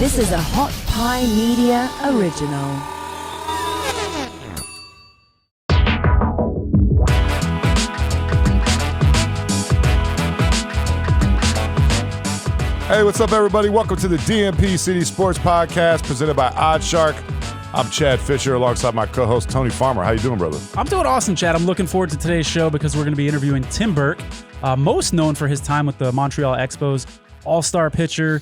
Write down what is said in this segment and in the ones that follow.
This is a Hot Pie Media original. Hey, what's up, everybody? Welcome to the DNP-CD Sports Podcast presented by OddsShark. I'm Chad Fisher alongside my co-host Tony Farmer. How you doing, brother? I'm doing awesome, Chad. I'm looking forward to today's show because we're going to be interviewing Tim Burke, most known for his time with the Montreal Expos, all-star pitcher,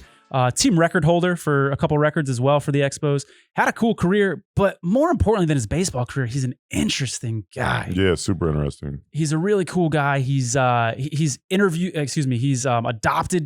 team record holder for a couple records as well for the Expos. Had a cool career, but more importantly than his baseball career, he's an interesting guy. Yeah, super interesting. He's a really cool guy. He's adopted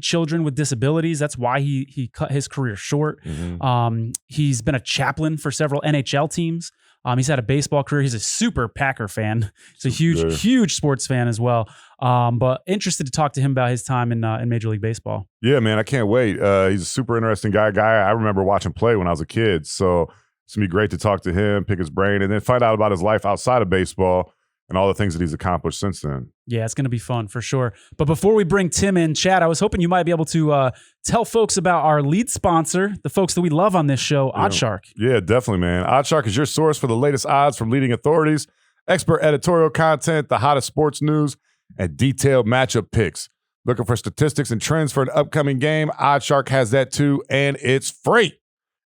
children with disabilities. That's why he cut his career short. Mm-hmm. He's been a chaplain for several NHL teams. He's had a baseball career. He's a super Packer fan. He's a huge sports fan as well. But interested to talk to him about his time in Major League Baseball. Yeah, man, I can't wait. He's a super interesting guy. I remember watching play when I was a kid. So it's going to be great to talk to him, pick his brain, and then find out about his life outside of baseball and all the things that he's accomplished since then. Yeah, it's going to be fun for sure. But before we bring Tim in, Chad, I was hoping you might be able to tell folks about our lead sponsor, the folks that we love on this show, OddsShark. Yeah, definitely, man. OddsShark is your source for the latest odds from leading authorities, expert editorial content, the hottest sports news, and detailed matchup picks. Looking for statistics and trends for an upcoming game? OddsShark has that too, and it's free.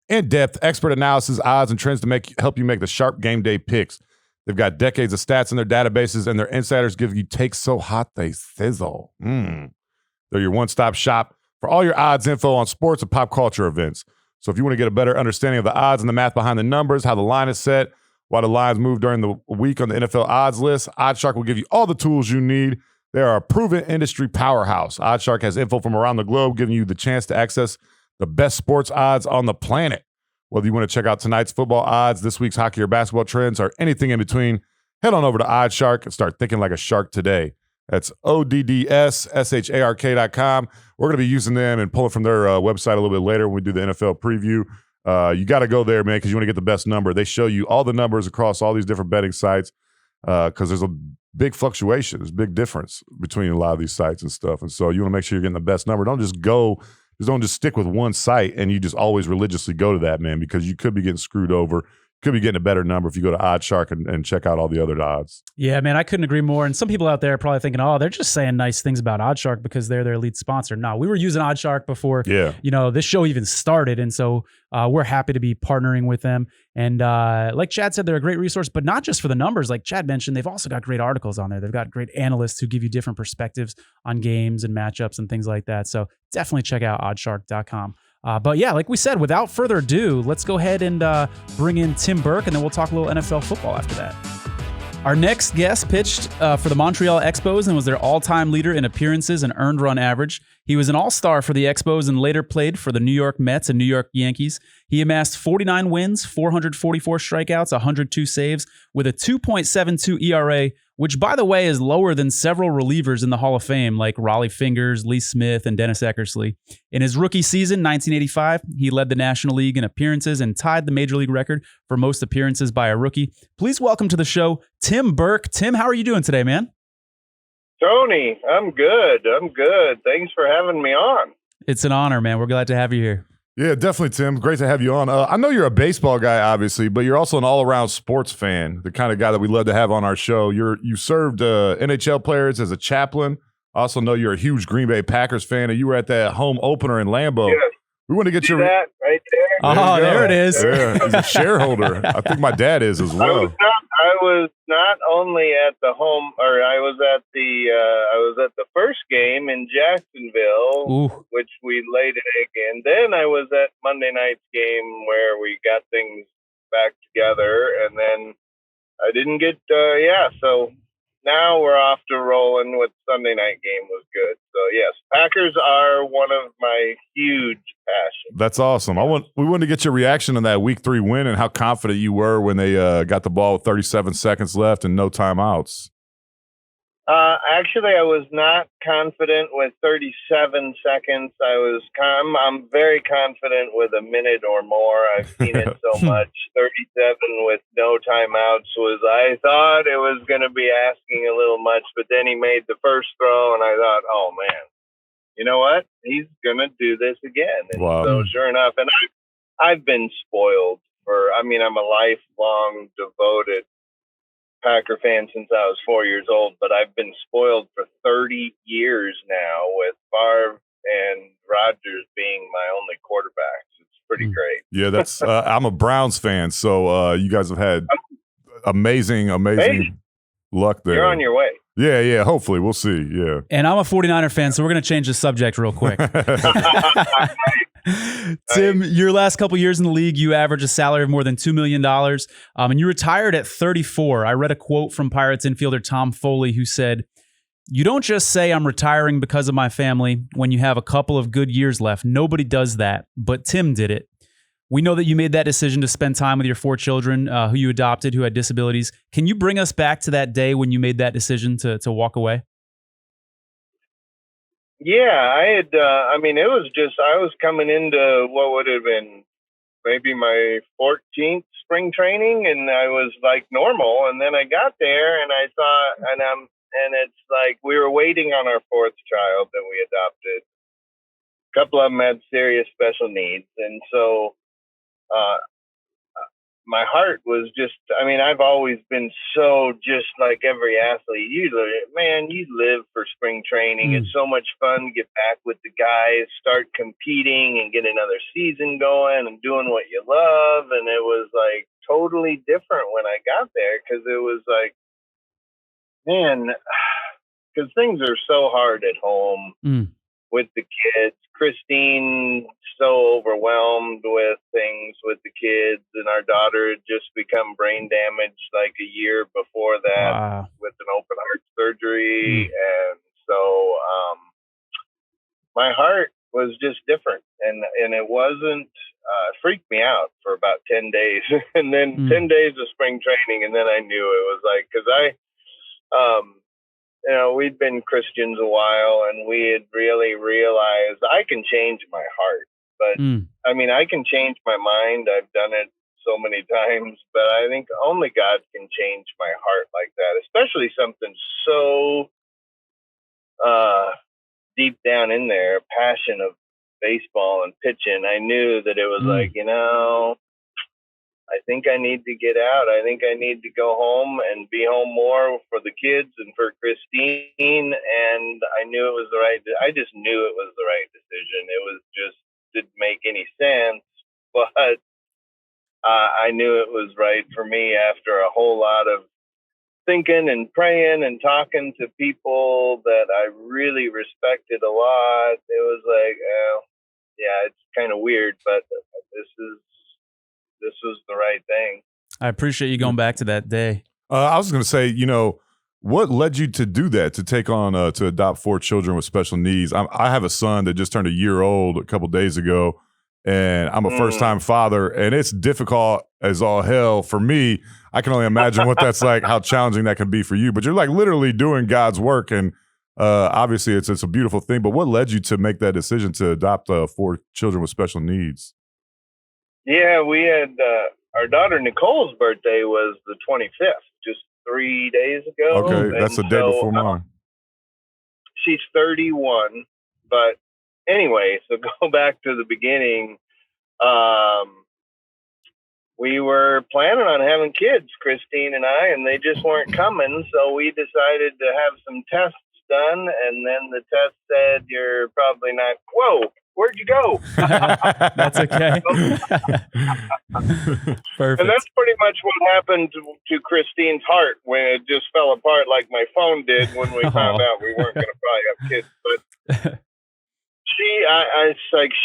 In-depth expert analysis, odds, and trends to help you make the sharp game day picks. They've got decades of stats in their databases, and their insiders give you takes so hot they sizzle. They're your one-stop shop for all your odds info on sports and pop culture events. So if you want to get a better understanding of the odds and the math behind the numbers, how the line is set, why the lines move during the week on the NFL odds list, OddsShark will give you all the tools you need. They are a proven industry powerhouse. OddsShark has info from around the globe, giving you the chance to access the best sports odds on the planet. Whether you want to check out tonight's football odds, this week's hockey or basketball trends, or anything in between, head on over to OddsShark and start thinking like a shark today. That's ODDSSHARK.com. We're going to be using them and pulling from their website a little bit later when we do the NFL preview. You got to go there, man, because you want to get the best number. They show you all the numbers across all these different betting sites because there's a big fluctuation. There's a big difference between a lot of these sites and stuff. And so you want to make sure you're getting the best number. Don't just stick with one site and you just always religiously go to that, man, because you could be getting screwed over. Could be getting a better number if you go to OddsShark and check out all the other odds. Yeah, man, I couldn't agree more. And some people out there are probably thinking, oh, they're just saying nice things about OddsShark because they're their lead sponsor. No, we were using OddsShark before this show even started. And so we're happy to be partnering with them. And like Chad said, they're a great resource, but not just for the numbers. Like Chad mentioned, they've also got great articles on there. They've got great analysts who give you different perspectives on games and matchups and things like that. So definitely check out oddshark.com. But yeah, like we said, without further ado, let's go ahead and bring in Tim Burke, and then we'll talk a little NFL football after that. Our next guest pitched for the Montreal Expos and was their all-time leader in appearances and earned run average. He was an all-star for the Expos and later played for the New York Mets and New York Yankees. He amassed 49 wins, 444 strikeouts, 102 saves with a 2.72 ERA, which, by the way, is lower than several relievers in the Hall of Fame like Raleigh Fingers, Lee Smith, and Dennis Eckersley. In his rookie season, 1985, he led the National League in appearances and tied the Major League record for most appearances by a rookie. Please welcome to the show, Tim Burke. Tim, how are you doing today, man? Tony, I'm good. Thanks for having me on. It's an honor, man. We're glad to have you here. Yeah, definitely, Tim. Great to have you on. I know you're a baseball guy, obviously, but you're also an all-around sports fan, the kind of guy that we love to have on our show. You served NHL players as a chaplain. I also know you're a huge Green Bay Packers fan, and you were at that home opener in Lambeau. Yes. We want to get your that right there. Oh, there it is. Yeah, he's a shareholder. I think my dad is as well. I was not only at the home, or I was at the first game in Jacksonville, which we laid an egg in. Then I was at Monday night's game where we got things back together, and then I didn't get. So now we're off to rolling with Sunday night game was good. So yes, Packers are one of my huge passions. That's awesome. We wanted to get your reaction on that Week 3 win and how confident you were when they got the ball with 37 seconds left and no timeouts. Actually, I was not confident with 37 seconds. I'm very confident with a minute or more. I've seen it so much. 37 with no timeouts I thought it was going to be asking a little much, but then he made the first throw, and I thought, oh, man, you know what? He's going to do this again. And so sure enough, and I've been spoiled I'm a lifelong devoted Packer fan since I was 4 years old, but I've been spoiled for 30 years now with Favre and Rodgers being my only quarterbacks. It's pretty great. Yeah, that's I'm a Browns fan, so you guys have had amazing luck there. You're on your way. Yeah, hopefully. We'll see, yeah. And I'm a 49er fan, so we're going to change the subject real quick. Tim, your last couple years in the league, you averaged a salary of more than $2 million, and you retired at 34. I read a quote from Pirates infielder Tom Foley who said, "You don't just say I'm retiring because of my family when you have a couple of good years left. Nobody does that, but Tim did it." We know that you made that decision to spend time with your 4 children who you adopted, who had disabilities. Can you bring us back to that day when you made that decision to walk away? Yeah, I had, it was just, I was coming into what would have been maybe my 14th spring training, and I was like normal. And then I got there and I thought, and it's like we were waiting on our 4th child that we adopted. A couple of them had serious special needs. And so, my heart was just, I've always been so just like every athlete. You live for spring training. It's so much fun to get back with the guys, start competing and get another season going and doing what you love. And it was like totally different when I got there because it was like, man, because things are so hard at home with the kids. Christine so overwhelmed with things with the kids, and our daughter had just become brain damaged like a year before that with an open heart surgery. And so my heart was just different, and it wasn't freaked me out for about 10 days and then 10 days of spring training, and then I knew it was like, because we'd been Christians a while, and we had really realized I can change my heart, but I can change my mind. I've done it so many times, but I think only God can change my heart like that, especially something so deep down in there, passion of baseball and pitching. I knew that it was like, I think I need to get out. I think I need to go home and be home more for the kids and for Christine. And I knew it was I just knew it was the right decision. It was just, didn't make any sense, but I knew it was right for me after a whole lot of thinking and praying and talking to people that I really respected a lot. It was like, it's kind of weird, but this was the right thing. I appreciate you going back to that day. I was going to say, what led you to do that, to take on, to adopt 4 children with special needs? I have a son that just turned a year old a couple days ago, and I'm a first-time father, and it's difficult as all hell for me. I can only imagine what that's like, how challenging that can be for you. But you're like literally doing God's work, and obviously it's a beautiful thing. But what led you to make that decision to adopt 4 children with special needs? Yeah, we had our daughter Nicole's birthday was the 25th, just 3 days ago. Okay, that's the day before mine. She's 31, but anyway, so go back to the beginning. We were planning on having kids, Christine and I, and they just weren't coming. So we decided to have some tests done, and then the test said, "You're probably not." Whoa. Where'd you go? That's okay. Perfect. And that's pretty much what happened to Christine's heart when it just fell apart like my phone did when we found out we weren't going to probably have kids. But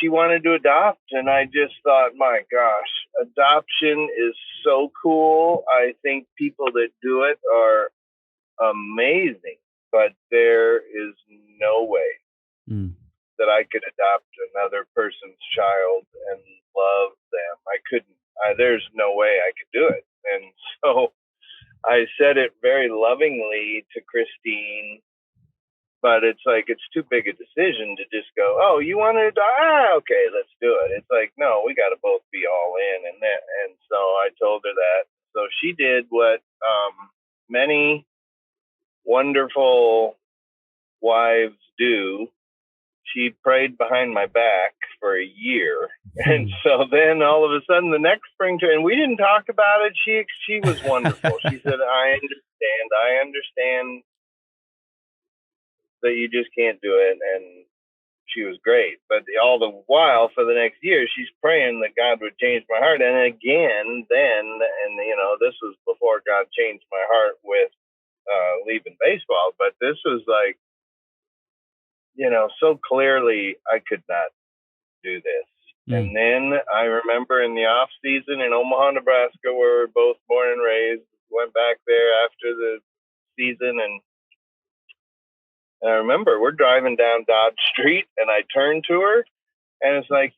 she wanted to adopt, and I just thought, my gosh, adoption is so cool. I think people that do it are amazing, but there is no way that I could adopt another person's child and love them. I couldn't. There's no way I could do it. And so I said it very lovingly to Christine, but it's like, it's too big a decision to just go, "Oh, you want to die? Okay, let's do it." It's like, no, we got to both be all in. And so I told her that. So she did what many wonderful wives do. she prayed behind my back for a year. And so then all of a sudden the next spring training, and we didn't talk about it. She was wonderful. She said, I understand that you just can't do it. And she was great. But all the while for the next year, she's praying that God would change my heart. And again, this was before God changed my heart with leaving baseball. But this was like, so clearly I could not do this. And then I remember in the off season in Omaha, Nebraska, where we're both born and raised, went back there after the season. And I remember we're driving down Dodge Street and I turned to her and it's like,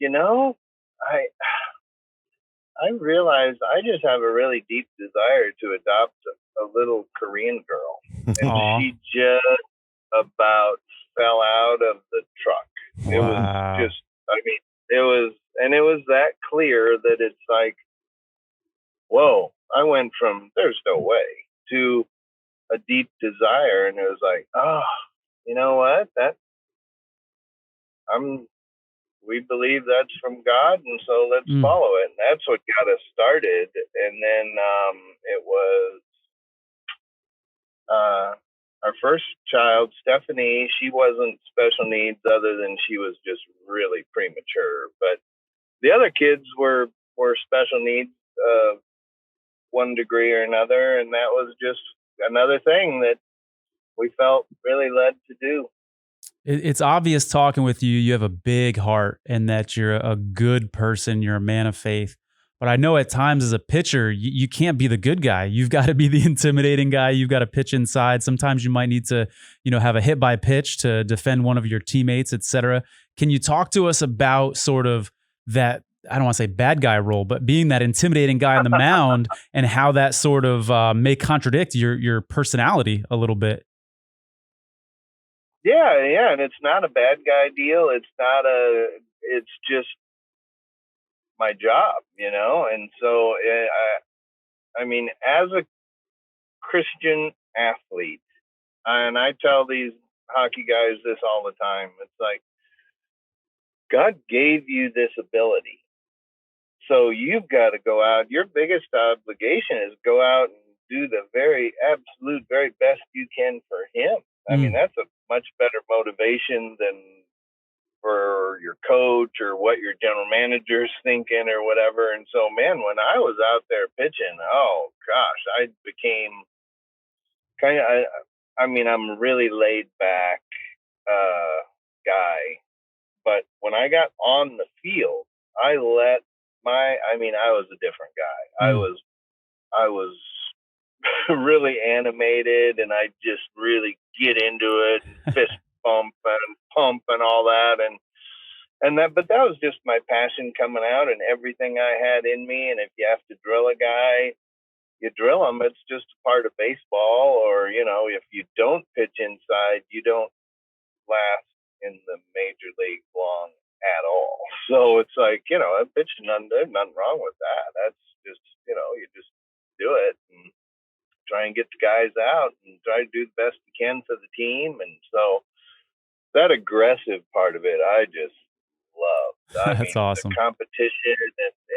I realized I just have a really deep desire to adopt a little Korean girl. And she just about fell out of the truck. Wow. It was just, it was that clear that it's like, whoa, I went from there's no way to a deep desire. And it was like, you know what? We believe that's from God, and so let's follow it. And that's what got us started. And then it was our first child, Stephanie. She wasn't special needs other than she was just really premature. But the other kids were special needs, one degree or another, and that was just another thing that we felt really led to do. It's obvious talking with you, you have a big heart and that you're a good person, you're a man of faith. But I know at times as a pitcher, you can't be the good guy. You've got to be the intimidating guy. You've got to pitch inside. Sometimes you might need to, have a hit by pitch to defend one of your teammates, et cetera. Can you talk to us about sort of that, I don't want to say bad guy role, but being that intimidating guy on the mound and how that sort of may contradict your personality a little bit? Yeah, and it's not a bad guy deal. It's just my job, and so as a Christian athlete, and I tell these hockey guys this all the time, it's like, God gave you this ability, so you've got to go out. Your biggest obligation is go out and do the very absolute very best you can for him. That's a much better motivation than for your coach or what your general manager's thinking or whatever. And so, man, when I was out there pitching, oh gosh, I became I'm a really laid back guy, but when I got on the field, I was a different guy. I was really animated, and I just really get into it, fist pump and all that, but that was just my passion coming out and everything I had in me. And if you have to drill a guy, you drill him. It's just a part of baseball. Or if you don't pitch inside, you don't last in the major league long at all. So it's like, pitching, there's nothing wrong with that. That's just, you just do it and try and get the guys out and try to do the best you can for the team. And so that aggressive part of it, I just love. That's awesome. The competition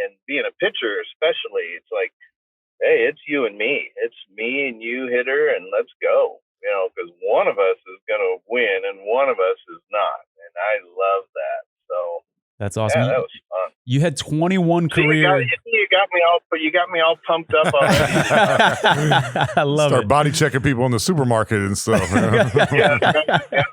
and being a pitcher, especially, it's like, hey, it's you and me. It's me and you, hitter, and let's go. Because one of us is going to win and one of us is not. And I love that. So that's awesome. Yeah, that was fun. You had 21 career. You got me all pumped up already. I love Start it. body checking people in the supermarket and stuff. Yeah.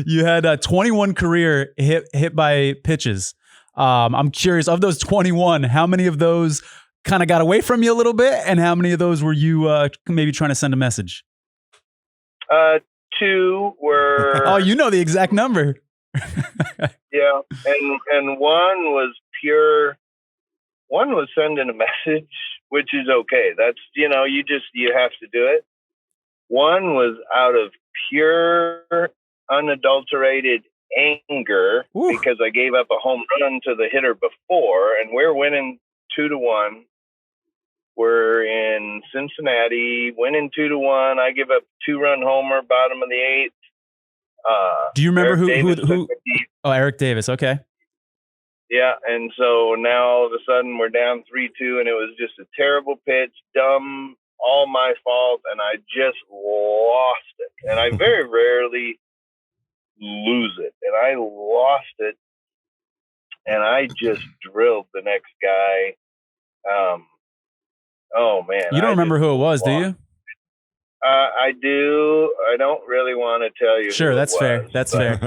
You had a 21 career hit by pitches. I'm curious, of those 21, how many of those kind of got away from you a little bit, and how many of those were you maybe trying to send a message? 2 were. Oh, you know the exact number. Yeah, and one was pure. One was sending a message, which is okay. That's you have to do it. One was out of pure, unadulterated anger because I gave up a home run to the hitter before, and we're winning 2-1. We're in Cincinnati, winning 2-1. I give up 2-run homer, bottom of the 8th. Do you remember who? Oh, Eric Davis. Okay. Yeah, and so now all of a sudden we're down 3-2, and it was just a terrible pitch, dumb, all my fault, and I just lost it. And I very rarely lose it, and I lost it, and I just drilled the next guy. Oh man! You don't remember who it was, do you? I do. I don't really want to tell you. Sure, that's fair. That's fair.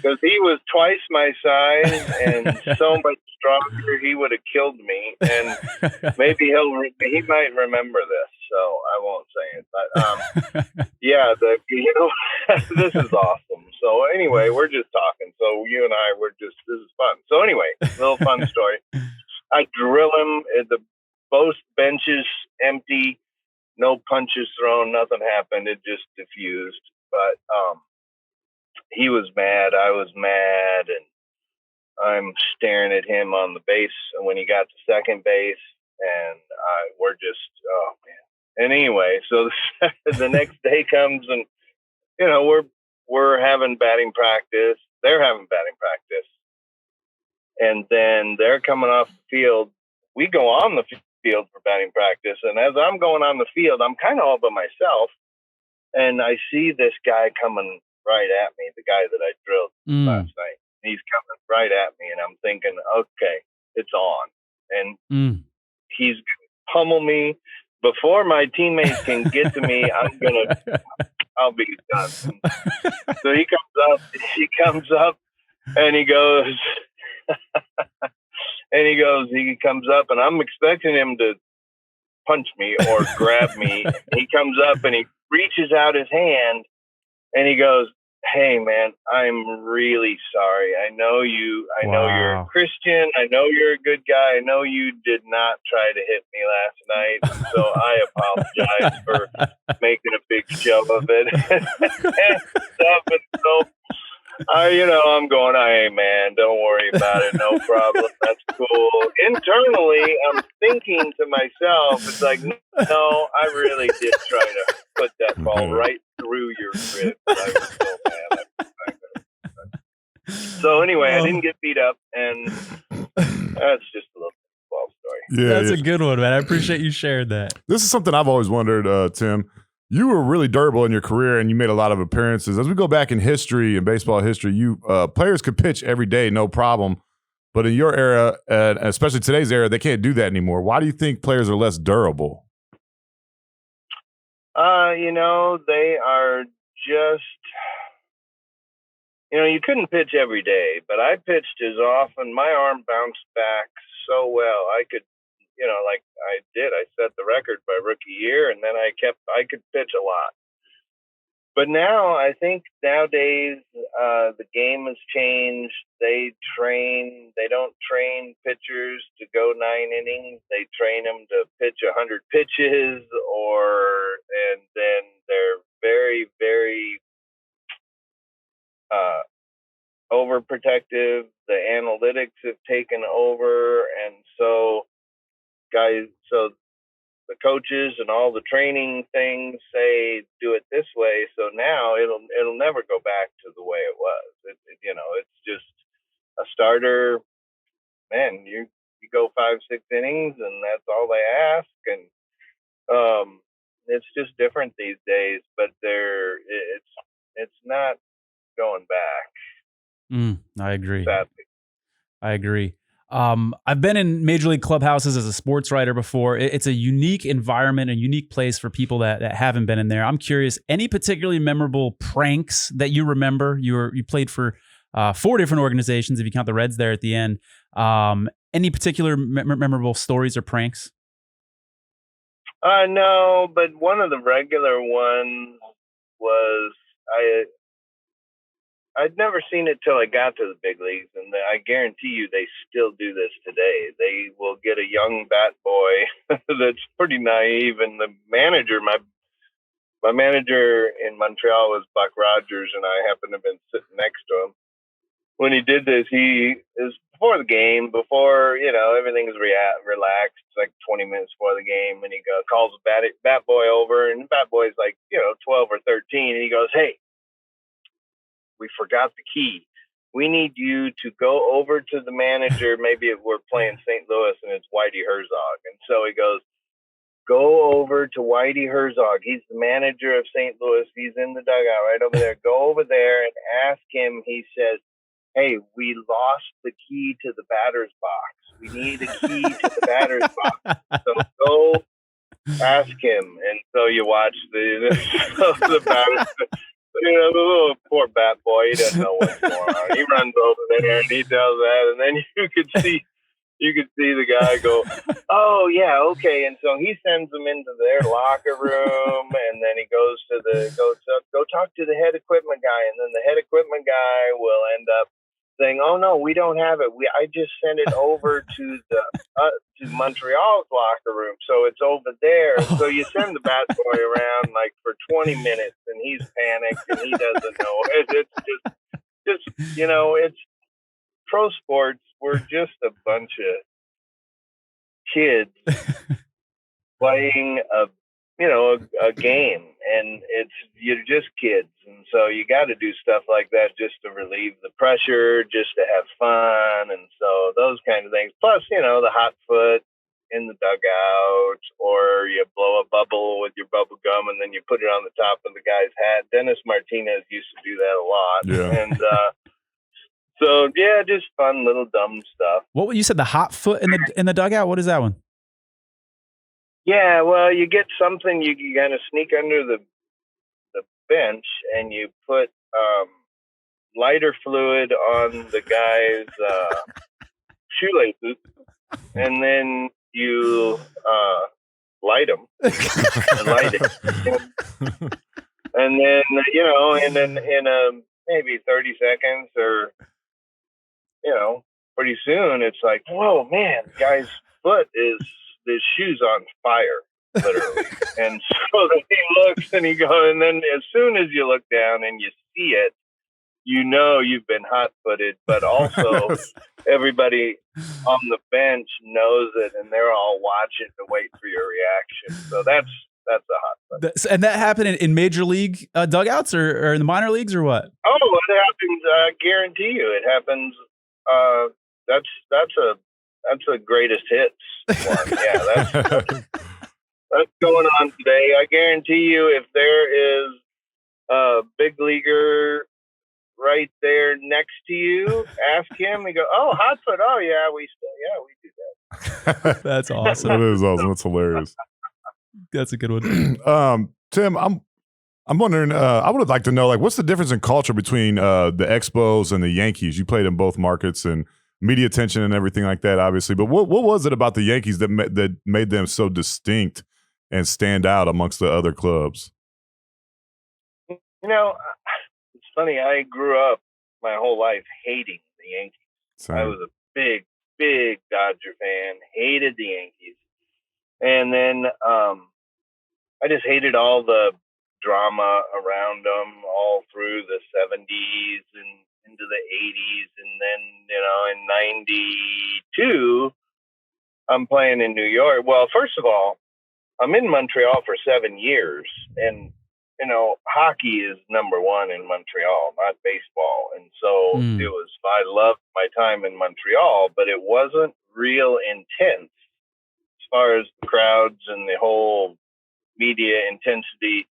Because he was twice my size and so much stronger, he would have killed me. And maybe he might remember this, so I won't say it. But yeah, this is awesome. So anyway, we're just talking. So you and I, this is fun. So anyway, little fun story. I drill him. Both benches empty, no punches thrown, nothing happened. It just diffused. But he was mad. I was mad, and I'm staring at him on the base when he got to second base, and we're just, oh man. And anyway, so the next day comes, and we're having batting practice. They're having batting practice, and then they're coming off the field. We go on the field for batting practice, and as I'm going on the field, I'm kind of all by myself, and I see this guy coming right at me, the guy that I drilled last night. He's coming right at me, and I'm thinking, okay, it's on. And he's going to pummel me. Before my teammates can get to me, I'll be done. So he comes up, and he goes, he comes up, and I'm expecting him to punch me or grab me. He comes up, and he reaches out his hand, and he goes, "Hey man, I'm really sorry. I know you're a Christian. I know you're a good guy. I know you did not try to hit me last night. So I apologize for making a big show of it." And so I'm going, "Hey man, don't worry about it. No problem. That's cool." Internally, I'm thinking to myself, it's like, no, I really did try to put that ball right through your ribs. I was so mad. So anyway, I didn't get beat up, and that's just a little ball story. Yeah, that's a good one, man. I appreciate you sharing that. This is something I've always wondered, Tim. You were really durable in your career, and you made a lot of appearances. As we go back in history, in baseball history, players could pitch every day, no problem. But in your era, and especially today's era, they can't do that anymore. Why do you think players are less durable? They are just, you couldn't pitch every day, but I pitched as often. My arm bounced back so well. I could, like I did. I set the record by rookie year, and then I could pitch a lot. But now, I think nowadays, the game has changed. They don't train pitchers to go 9 innings. They train them to pitch 100 pitches, and then they're very, very overprotective. The analytics have taken over, and so the coaches and all the training things say do it this way. So now it'll never go back to the way it was. It's just a starter. Man, you go 5-6 innings, and that's all they ask. And it's just different these days. But it's not going back. I agree. Sadly. I agree. I've been in major league clubhouses as a sports writer before. It's a unique environment, a unique place for people that haven't been in there. I'm curious, any particularly memorable pranks that you remember? You played for 4 different organizations, if you count the Reds there at the end. Any particular memorable stories or pranks? No, but one of the regular ones was I'd never seen it till I got to the big leagues, and I guarantee you they still do this today. They will get a young bat boy that's pretty naive, and the manager, my manager in Montreal was Buck Rogers, and I happened to have been sitting next to him. When he did this, he is before the game, before everything's relaxed. It's like 20 minutes before the game, and he calls the bat boy over, and the bat boy's like 12 or 13, and he goes, "Hey, we forgot the key. We need you to go over to the manager. Maybe if we're playing St. Louis and it's Whitey Herzog. And so he goes, go over to Whitey Herzog. He's the manager of St. Louis. He's in the dugout right over there. Go over there and ask him. He says, hey, we lost the key to the batter's box. We need a key to the batter's box. So go ask him. And so you watch the batter. The little poor bat boy, he doesn't know what's going on. He runs over there and he does that, and then you could see the guy go, oh yeah, okay. And so he sends them into their locker room, and then he goes go talk to the head equipment guy, and then the head equipment guy will end up saying, oh no, we don't have it. I just sent it over to to Montreal's locker room, so it's over there. So you send the bat boy around like for 20 minutes, and he's panicked and he doesn't know. It's just it's pro sports. We're just a bunch of kids playing a game, and you're just kids, and so you got to do stuff like that just to relieve the pressure, just to have fun, and so those kind of things. Plus, the hot foot in the dugout, or you blow a bubble with your bubble gum and then you put it on the top of the guy's hat. Dennis Martinez used to do that a lot, yeah. And so yeah, just fun little dumb stuff. What you said, the hot foot in the dugout? What is that one? Yeah, well, you get something, you kind of sneak under the bench and you put lighter fluid on the guy's shoelaces, and then you light them. And then, in maybe 30 seconds or, pretty soon it's like, whoa, man, guy's foot is... the shoe's on fire, literally. And so then he looks and and then as soon as you look down and you see it, you've been hot-footed, but also everybody on the bench knows it, and they're all watching to wait for your reaction. So that's a hot foot. And that happened in major league dugouts or in the minor leagues or what? Oh, it happens. I guarantee you it happens. That's a greatest hits one. Yeah, that's going on today. I guarantee you, if there is a big leaguer right there next to you, ask him. And go, oh, hot foot. Oh yeah, we do that. That's awesome. That is awesome. That's hilarious. That's a good one. Tim, I'm wondering. I would like to know, like, what's the difference in culture between the Expos and the Yankees? You played in both markets and media attention and everything like that, obviously. But what was it about the Yankees that made them so distinct and stand out amongst the other clubs? It's funny. I grew up my whole life hating the Yankees. Same. I was a big, big Dodger fan, hated the Yankees. And then I just hated all the drama around them all through the 70s and into the 80s, and then in 92 I'm playing in New York. Well, first of all, I'm in Montreal for 7 years, and hockey is number one in Montreal, not baseball. And so I loved my time in Montreal, but it wasn't real intense as far as the crowds and the whole media intensity.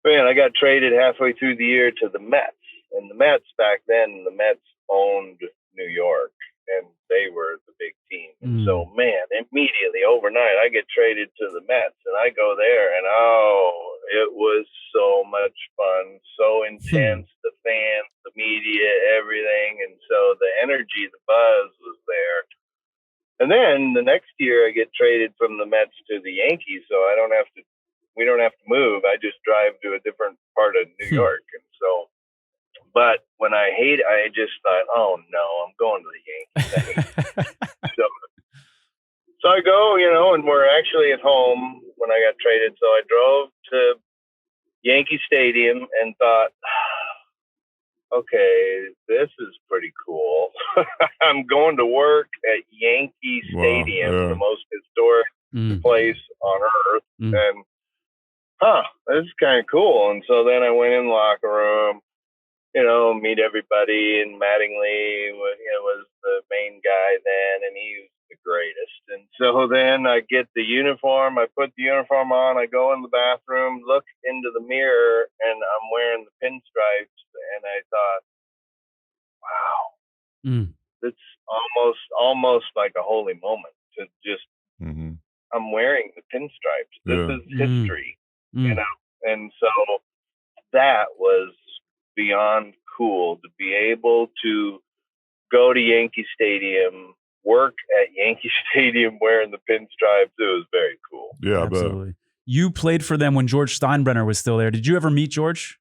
Man, I got traded halfway through the year to the Mets. And the Mets back then, the Mets owned New York, and they were the big team. And so, man, immediately overnight, I get traded to the Mets, and I go there, and it was so much fun, so intense. The fans, the media, everything, and so the energy, the buzz was there. And then the next year, I get traded from the Mets to the Yankees, so we don't have to move. I just drive to a different part of New York, and so. But when I just thought, oh no, I'm going to the Yankees. So I go, and we're actually at home when I got traded. So I drove to Yankee Stadium and thought, okay, this is pretty cool. I'm going to work at Yankee Stadium, the most historic place on earth. And this is kind of cool. And so then I went in the locker room. meet everybody. And Mattingly was the main guy then, and he was the greatest. And so then I get the uniform. I put the uniform on. I go in the bathroom, look into the mirror, and I'm wearing the pinstripes. And I thought, wow, it's almost like a holy moment to just. Mm-hmm. I'm wearing the pinstripes. This is history, And so that was beyond cool to be able to go to Yankee Stadium, work at Yankee Stadium wearing the pinstripes. It was very cool. Yeah, absolutely. You played for them when George Steinbrenner was still there. Did you ever meet George?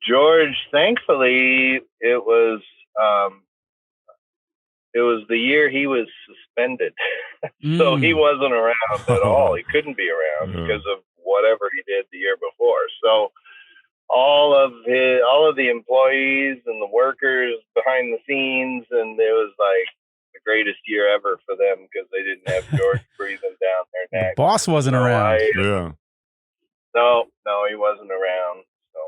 George, thankfully, it was the year he was suspended. So he wasn't around at all. He couldn't be around because of whatever he did the year before. So all of the employees and the workers behind the scenes, and it was like the greatest year ever for them because they didn't have George breathing down their neck. The boss wasn't around. No, he wasn't around. So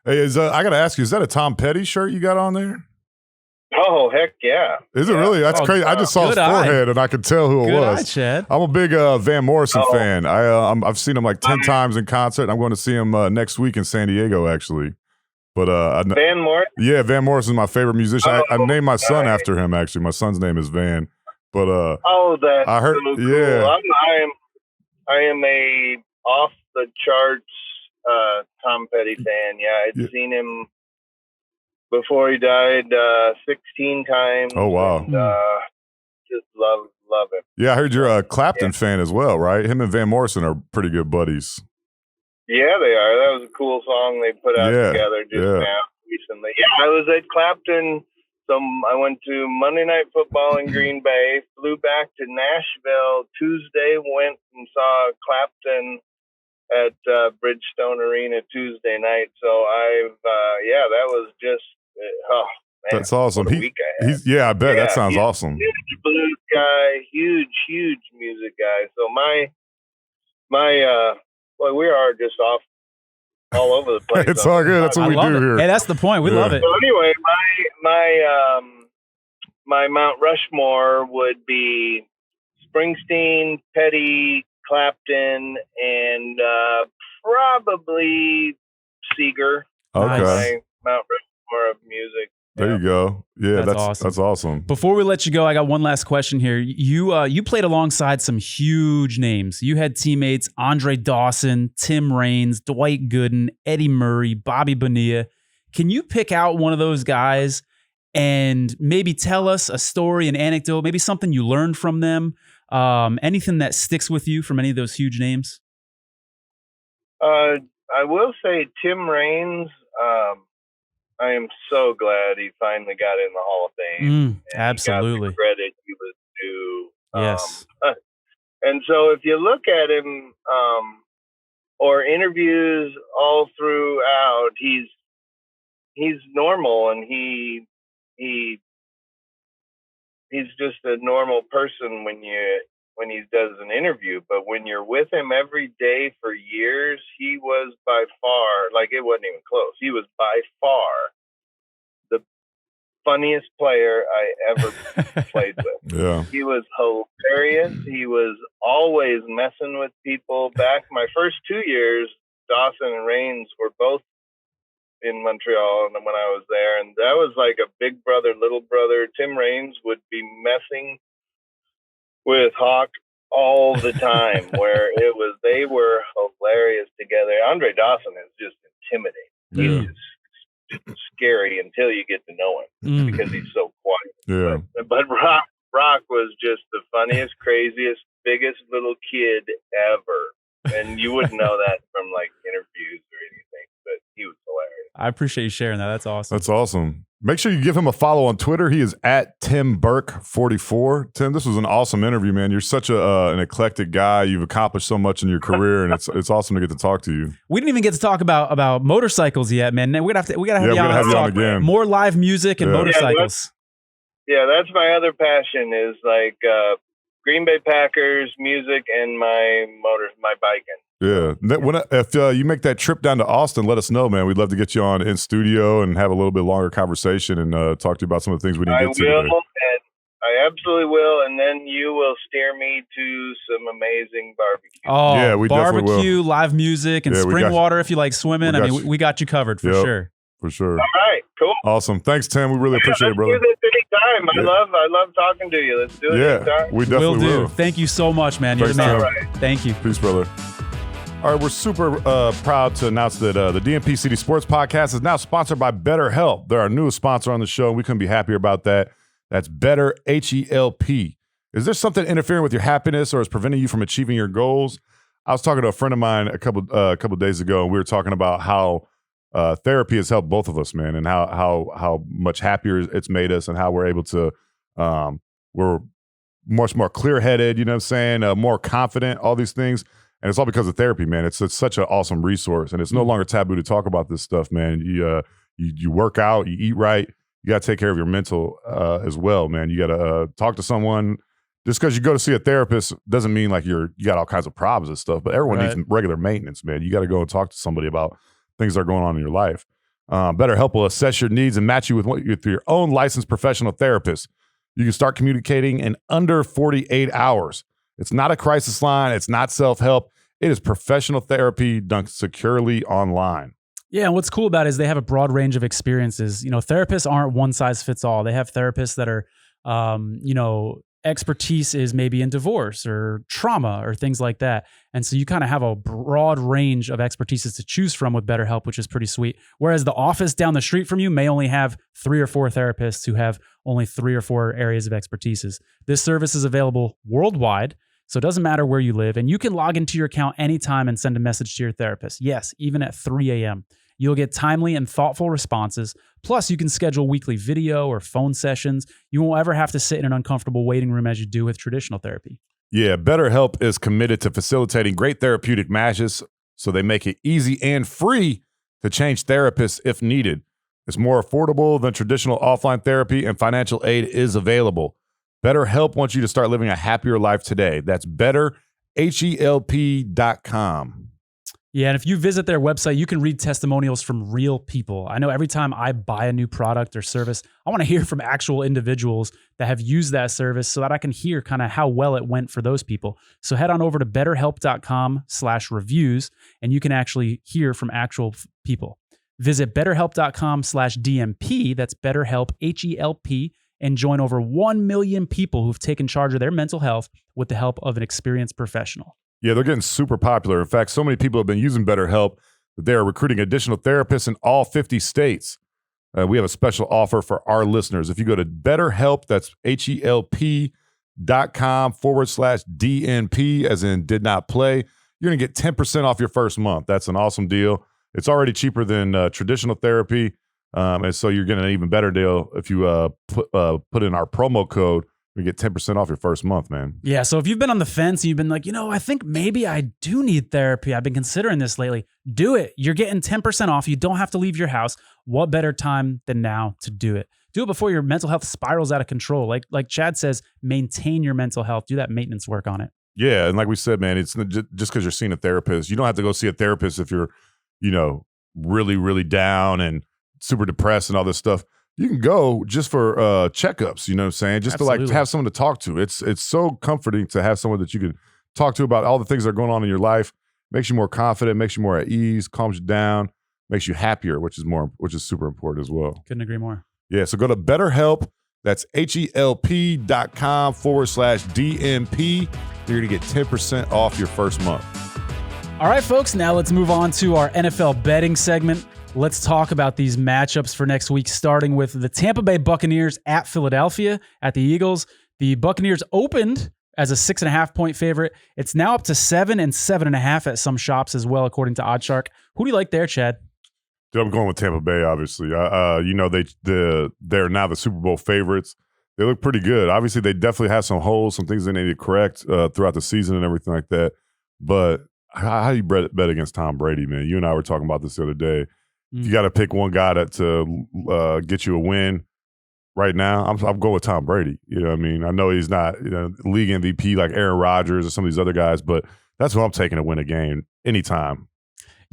hey, I got to ask you, is that a Tom Petty shirt you got on there? Oh, heck yeah. Is it really? That's crazy. I just saw his forehead and I could tell who it was. Eye, Chad. I'm a big Van Morrison fan. I've seen him like 10 times in concert. I'm going to see him next week in San Diego, actually. But Van Morrison? Yeah, Van Morrison is my favorite musician. I named my son after him, actually. My son's name is Van. But that's I heard, so cool. Yeah. I am a off the charts Tom Petty fan. Yeah, I'd seen him before he died 16 times. Oh, wow. And, just love him. Yeah, I heard you're a Clapton fan as well, right? Him and Van Morrison are pretty good buddies. Yeah, they are. That was a cool song they put out together just now recently. Yeah, I was at Clapton. I went to Monday Night Football in Green Bay, flew back to Nashville Tuesday, went and saw Clapton at Bridgestone Arena Tuesday night. So that was just that's awesome. I bet that sounds awesome. Huge blues guy, huge music guy. So we are just off all over the place. It's all good. That's what we do here. Hey, that's the point. We love it. So anyway, my Mount Rushmore would be Springsteen, Petty, Clapton, and probably Seeger. Okay. Mount Rushmore of music. There you go. Yeah, that's awesome. That's awesome. Before we let you go, I got one last question here. You played alongside some huge names. You had teammates Andre Dawson, Tim Raines, Dwight Gooden, Eddie Murray, Bobby Bonilla. Can you pick out one of those guys and maybe tell us a story, an anecdote, maybe something you learned from them? Anything that sticks with you from any of those huge names? I will say Tim Raines. I am so glad he finally got in the Hall of Fame. Absolutely. He got the credit he was due. Yes. And so if you look at him, or interviews all throughout, he's normal, and he's just a normal person when he does an interview. But when you're with him every day for years, he was by far, it wasn't even close. He was by far the funniest player I ever played with. Yeah. He was hilarious. He was always messing with people. Back my first 2 years, Dawson and Raines were both in Montreal, and when I was there, and that was like a big brother, little brother. Tim Raines would be messing with Hawk all the time, where they were hilarious together. Andre Dawson is just intimidating. He's just scary until you get to know him because he's so quiet. Yeah. But Rock was just the funniest, craziest, biggest little kid ever, and you wouldn't know that from interviews or anything. But he was hilarious. I appreciate you sharing that. That's awesome. That's awesome. Make sure you give him a follow on Twitter. He is at Tim Burke 44. Tim, this was an awesome interview, man. You're such an eclectic guy. You've accomplished so much in your career, and it's awesome to get to talk to you. We didn't even get to talk about motorcycles yet, man. We gotta have you on again. More live music and motorcycles. That's my other passion is Green Bay Packers, music, and my biking. Yeah. If you make that trip down to Austin, let us know, man. We'd love to get you on in studio and have a little bit longer conversation and talk to you about some of the things we didn't get to today. I absolutely will, and then you will steer me to some amazing barbecue. Oh, yeah, we barbecue, will. Live music, and spring water if you like swimming. We got you covered for sure. For sure. All right, cool. Awesome. Thanks, Tim. We really appreciate it, brother. Let's do this anytime. I love talking to you. Let's do it anytime. We definitely will. Thank you so much, man. You're the man. All right. Thank you. Peace, brother. All right, we're super proud to announce that the DNP-CD Sports Podcast is now sponsored by BetterHelp. They're our newest sponsor on the show, and we couldn't be happier about that. That's Better, H-E-L-P. Is there something interfering with your happiness or is preventing you from achieving your goals? I was talking to a friend of mine a couple days ago, and we were talking about how therapy has helped both of us, man, and how much happier it's made us and how we're able to we're much more clear-headed, you know what I'm saying, more confident, all these things. And it's all because of therapy, man. It's such an awesome resource, and it's no longer taboo to talk about this stuff, man. You work out, you eat right, you got to take care of your mental as well, man. You got to talk to someone. Just because you go to see a therapist doesn't mean like you got all kinds of problems and stuff, but everyone needs regular maintenance, man. You got to go and talk to somebody about things that are going on in your life. BetterHelp will assess your needs and match you with your own licensed professional therapist. You can start communicating in under 48 hours. It's not a crisis line. It's not self-help. It is professional therapy done securely online. Yeah, and what's cool about it is they have a broad range of experiences. You know, therapists aren't one size fits all. They have therapists that are, expertise is maybe in divorce or trauma or things like that. And so you kind of have a broad range of expertises to choose from with BetterHelp, which is pretty sweet. Whereas the office down the street from you may only have 3 or 4 therapists who have only 3 or 4 areas of expertises. This service is available worldwide. So it doesn't matter where you live, and you can log into your account anytime and send a message to your therapist. Yes, even at 3 a.m. You'll get timely and thoughtful responses. Plus, you can schedule weekly video or phone sessions. You won't ever have to sit in an uncomfortable waiting room as you do with traditional therapy. Yeah, BetterHelp is committed to facilitating great therapeutic matches, so they make it easy and free to change therapists if needed. It's more affordable than traditional offline therapy, and financial aid is available. BetterHelp wants you to start living a happier life today. That's betterhelp.com. Yeah, and if you visit their website, you can read testimonials from real people. I know every time I buy a new product or service, I want to hear from actual individuals that have used that service so that I can hear kind of how well it went for those people. So head on over to betterhelp.com/reviews, and you can actually hear from actual people. Visit betterhelp.com/DNP, that's BetterHelp, H-E-L-P, and join over 1 million people who've taken charge of their mental health with the help of an experienced professional. Yeah, they're getting super popular. In fact, so many people have been using BetterHelp that they are recruiting additional therapists in all 50 states. We have a special offer for our listeners. If you go to BetterHelp, that's HELP.com/DNP, as in did not play, you're going to get 10% off your first month. That's an awesome deal. It's already cheaper than traditional therapy. And so you're getting an even better deal if you put in our promo code. We get 10% off your first month, man. Yeah, so if you've been on the fence and you've been like, I think maybe I do need therapy. I've been considering this lately. Do it. You're getting 10% off. You don't have to leave your house. What better time than now to do it? Do it before your mental health spirals out of control. Like Chad says, maintain your mental health. Do that maintenance work on it. Yeah, and like we said, man, it's just because you're seeing a therapist. You don't have to go see a therapist if you're, really, really down and super depressed and all this stuff. You can go just for checkups, you know what I'm saying? Just Absolutely. to have someone to talk to. It's so comforting to have someone that you can talk to about all the things that are going on in your life. Makes you more confident, makes you more at ease, calms you down, makes you happier, which is super important as well. Couldn't agree more. Yeah, so go to BetterHelp. That's HELP.com/DNP. You're going to get 10% off your first month. All right, folks, now let's move on to our NFL betting segment. Let's talk about these matchups for next week, starting with the Tampa Bay Buccaneers at Philadelphia at the Eagles. The Buccaneers opened as a 6.5-point favorite. It's now up to 7 and 7.5 at some shops as well, according to OddsShark. Who do you like there, Chad? Dude, I'm going with Tampa Bay, obviously. They're now the Super Bowl favorites. They look pretty good. Obviously, they definitely have some holes, some things they need to correct throughout the season and everything like that. But how do you bet against Tom Brady, man? You and I were talking about this the other day. You got to pick one guy to get you a win. right now, I'm going with Tom Brady. You know what I mean? I know he's not league MVP like Aaron Rodgers or some of these other guys, but that's what I'm taking to win a game anytime.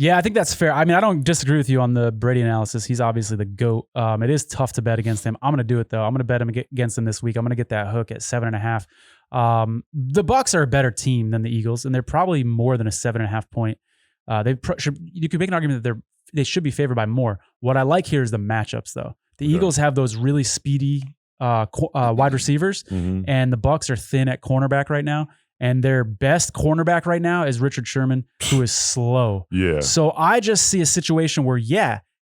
Yeah, I think that's fair. I mean, I don't disagree with you on the Brady analysis. He's obviously the GOAT. It is tough to bet against him. I'm going to do it, though. I'm going to bet him against him this week. I'm going to get that hook at 7.5. The Bucs are a better team than the Eagles, and they're probably more than a 7.5 point. You could make an argument that they should be favored by more. What I like here is the matchups, though. The Eagles have those really speedy wide receivers, and the Bucs are thin at cornerback right now. And their best cornerback right now is Richard Sherman, who is slow. Yeah. So I just see a situation where,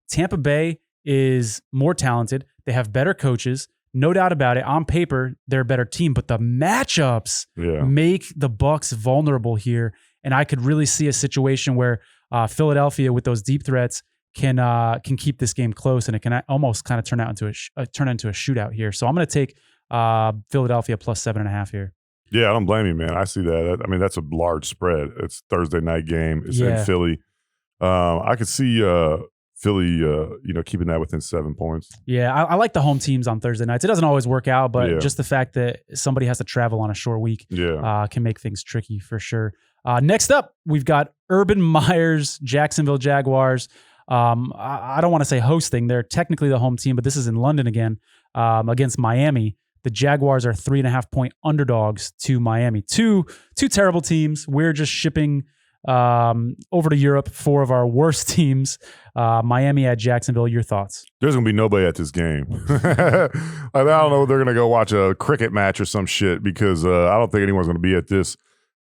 Tampa Bay is more talented. They have better coaches. No doubt about it. On paper, they're a better team, but the matchups make the Bucs vulnerable here. And I could really see a situation where Philadelphia, with those deep threats, can keep this game close, and it can almost kind of turn into a shootout here. So I'm going to take Philadelphia plus 7.5 here. Yeah, I don't blame you, man. I see that. I mean, that's a large spread. It's Thursday night game. It's in Philly. I could see Philly, keeping that within 7 points. Yeah, I like the home teams on Thursday nights. It doesn't always work out, but just the fact that somebody has to travel on a short week can make things tricky for sure. Next up, we've got Urban Meyer's Jacksonville Jaguars. I don't want to say hosting. They're technically the home team, but this is in London again against Miami. The Jaguars are 3.5 point underdogs to Miami. Two terrible teams. We're just shipping over to Europe 4 of our worst teams. Miami at Jacksonville. Your thoughts? There's going to be nobody at this game. I don't know. They're going to go watch a cricket match or some shit because I don't think anyone's going to be at this.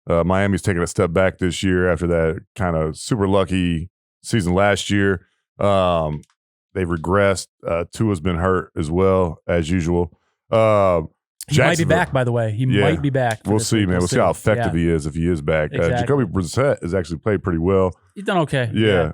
Miami's taking a step back this year after that kind of super lucky season last year. They've regressed. Tua's been hurt as well, as usual. He might be back, by the way. He might be back. We'll see, man. We'll see how effective he is if he is back. Exactly. Jacoby Brissett has actually played pretty well. He's done okay. Yeah.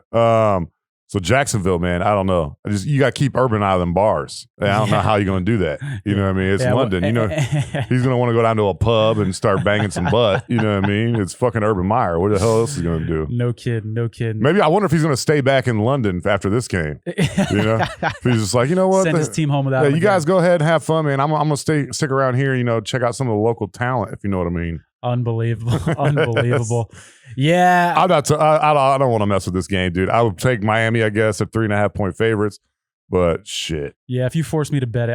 So Jacksonville, man, I don't know. You got to keep Urban out of them bars. I don't know how you're going to do that. You know what I mean? It's London. He's going to want to go down to a pub and start banging some butt. You know what I mean? It's fucking Urban Meyer. What the hell else is he going to do? No kidding. Maybe I wonder if he's going to stay back in London after this game. You know? If he's just like, you know what? Send his team home without him. You guys go ahead and have fun, man. I'm going to stick around here, check out some of the local talent, if you know what I mean. Unbelievable. Yeah. I don't want to mess with this game, dude. I would take Miami, I guess, at 3.5 point favorites, but shit. Yeah, if you force me to bet it,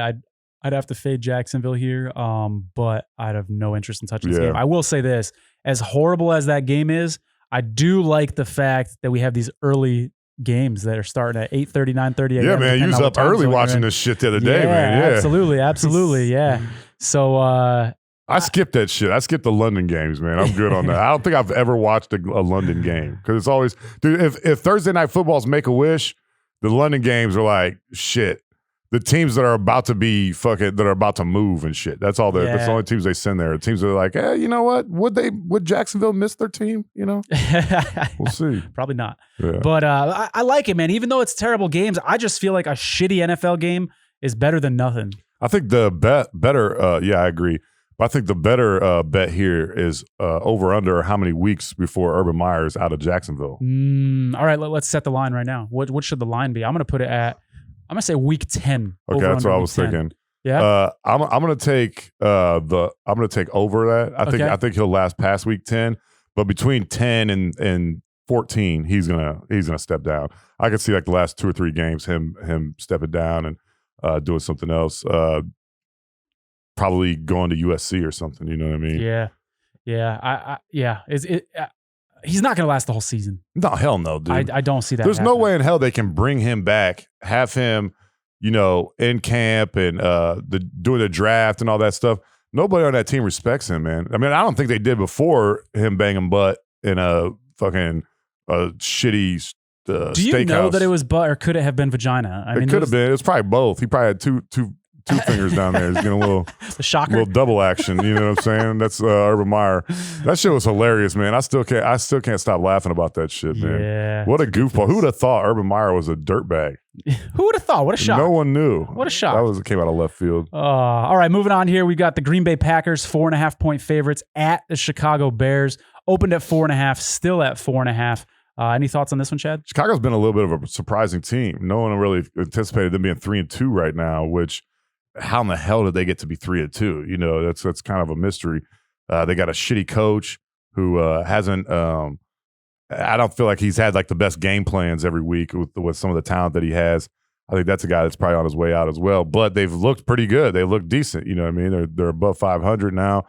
I'd have to fade Jacksonville here, but I'd have no interest in touching this game. I will say this, as horrible as that game is, I do like the fact that we have these early games that are starting at 8:30, 9:30 a.m. Yeah, man, you was up early watching this shit the other day, man. Yeah, absolutely, yeah. So, I skipped that shit. I skipped the London games, man. I'm good on that. I don't think I've ever watched a London game because it's always, dude. If Thursday night football's make a wish, the London games are like shit. The teams that are about to be that are about to move and shit. That's all. That's the only teams they send there. Teams that are like, you know what? Would Jacksonville miss their team? We'll see. Probably not. Yeah. But I like it, man. Even though it's terrible games, I just feel like a shitty NFL game is better than nothing. I think the better. I agree. But I think the better bet here is over under how many weeks before Urban Meyer is out of Jacksonville. All right, let's set the line right now. What should the line be? I'm going to put it at, I'm going to say week 10. Okay, that's what I was thinking. Yeah. I'm going to take I'm going to take over that. I think he'll last past week 10, but between 10 and 14, he's going to step down. I could see like the last 2 or 3 games him stepping down and doing something else. Probably going to USC or something. You know what I mean? Yeah. He's not going to last the whole season. No, hell no, dude. I don't see that. There's no way in hell they can bring him back, have him, in camp and doing the draft and all that stuff. Nobody on that team respects him, man. I mean, I don't think they did before him banging butt in a fucking shitty Do you steakhouse. know that it was butt or could it have been vagina? I mean, it could have been. It was probably both. He probably had two fingers down there. He's getting a little, the shocker. Little double action. You know what I'm saying? That's Urban Meyer. That shit was hilarious, man. I still can't stop laughing about that shit, man. Yeah. What a goofball. Who would have thought Urban Meyer was a dirtbag? Who would have thought? What a shock. No one knew. What a shock. That came out of left field. All right, moving on here. We got the Green Bay Packers, 4.5 point favorites at the Chicago Bears. Opened at 4.5, still at 4.5. Any thoughts on this one, Chad? Chicago's been a little bit of a surprising team. No one really anticipated them being 3-2 right now, which how in the hell did they get to be 3-2? You know, that's kind of a mystery. They got a shitty coach who hasn't. I don't feel like he's had like the best game plans every week with some of the talent that he has. I think that's a guy that's probably on his way out as well. But they've looked pretty good. They look decent. You know what I mean? They're above 500 now.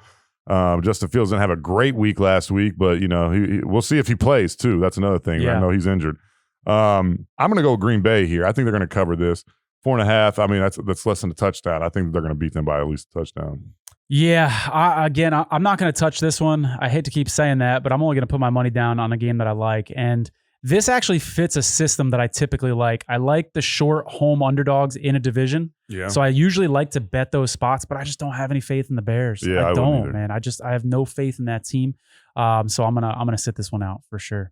Justin Fields didn't have a great week last week, but you know we'll see if he plays too. That's another thing. Yeah. I know he's injured. I'm going to go Green Bay here. I think they're going to cover this 4.5. I mean that's less than a touchdown. I think they're going to beat them by at least a touchdown. Yeah. I'm not going to touch this one. I hate to keep saying that, but I'm only going to put my money down on a game that I like. And this actually fits a system that I typically like. I like the short home underdogs in a division. Yeah. So I usually like to bet those spots, but I just don't have any faith in the Bears. Yeah, I don't, man. I have no faith in that team. So I'm gonna sit this one out for sure.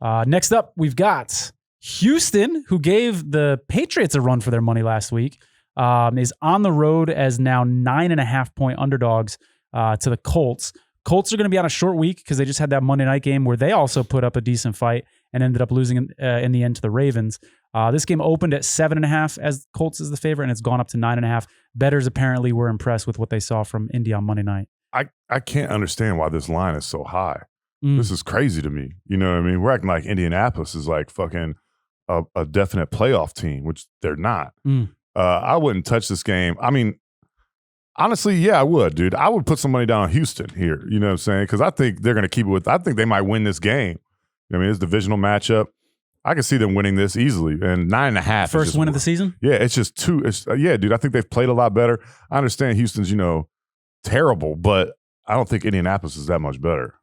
Next up, we've got Houston, who gave the Patriots a run for their money last week, is on the road as now 9.5-point underdogs to the Colts. Colts are going to be on a short week because they just had that Monday night game where they also put up a decent fight and ended up losing in the end to the Ravens. This game opened at 7.5 as Colts is the favorite, and it's gone up to 9.5. Bettors apparently were impressed with what they saw from Indy on Monday night. I can't understand why this line is so high. This is crazy to me. You know what I mean? We're acting like Indianapolis is like fucking a definite playoff team, which they're not. I wouldn't touch this game. I mean, honestly, yeah, I would, dude. I would put some money down on Houston here. You know what I'm saying? Because I think they're going to keep it with. I think they might win this game. I mean, it's a divisional matchup. I can see them winning this easily. And 9.5. First win of the season? Yeah, it's just too. Yeah, dude. I think they've played a lot better. I understand Houston's, terrible, but I don't think Indianapolis is that much better.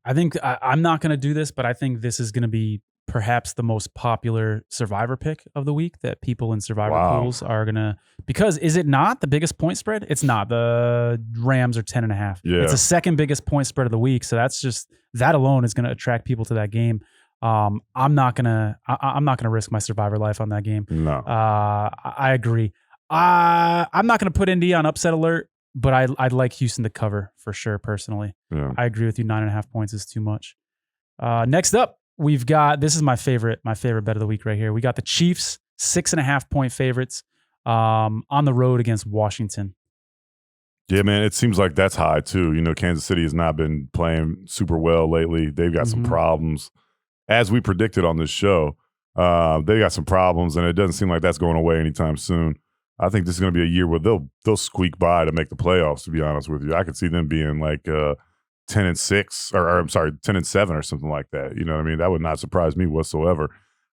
I think I'm not going to do this, but I think this is going to be perhaps the most popular Survivor pick of the week that people in Survivor pools are going to, because is it not the biggest point spread? It's not. The Rams are 10.5. Yeah. It's the second biggest point spread of the week. So that alone is going to attract people to that game. I'm not going to risk my Survivor life on that game. No. I agree. I'm not going to put Indy on upset alert, but I'd like Houston to cover for sure. Personally. Yeah. I agree with you. 9.5 points is too much. Next up, we've got, this is my favorite bet of the week right here. We got the Chiefs, 6.5-point favorites on the road against Washington. Yeah, man, it seems like that's high too. Kansas City has not been playing super well lately. They've got some problems. As we predicted on this show, they got some problems, and it doesn't seem like that's going away anytime soon. I think this is going to be a year where they'll squeak by to make the playoffs, to be honest with you. I could see them being like 10-6, or I'm sorry, 10-7 or something like that. You know what I mean? That would not surprise me whatsoever.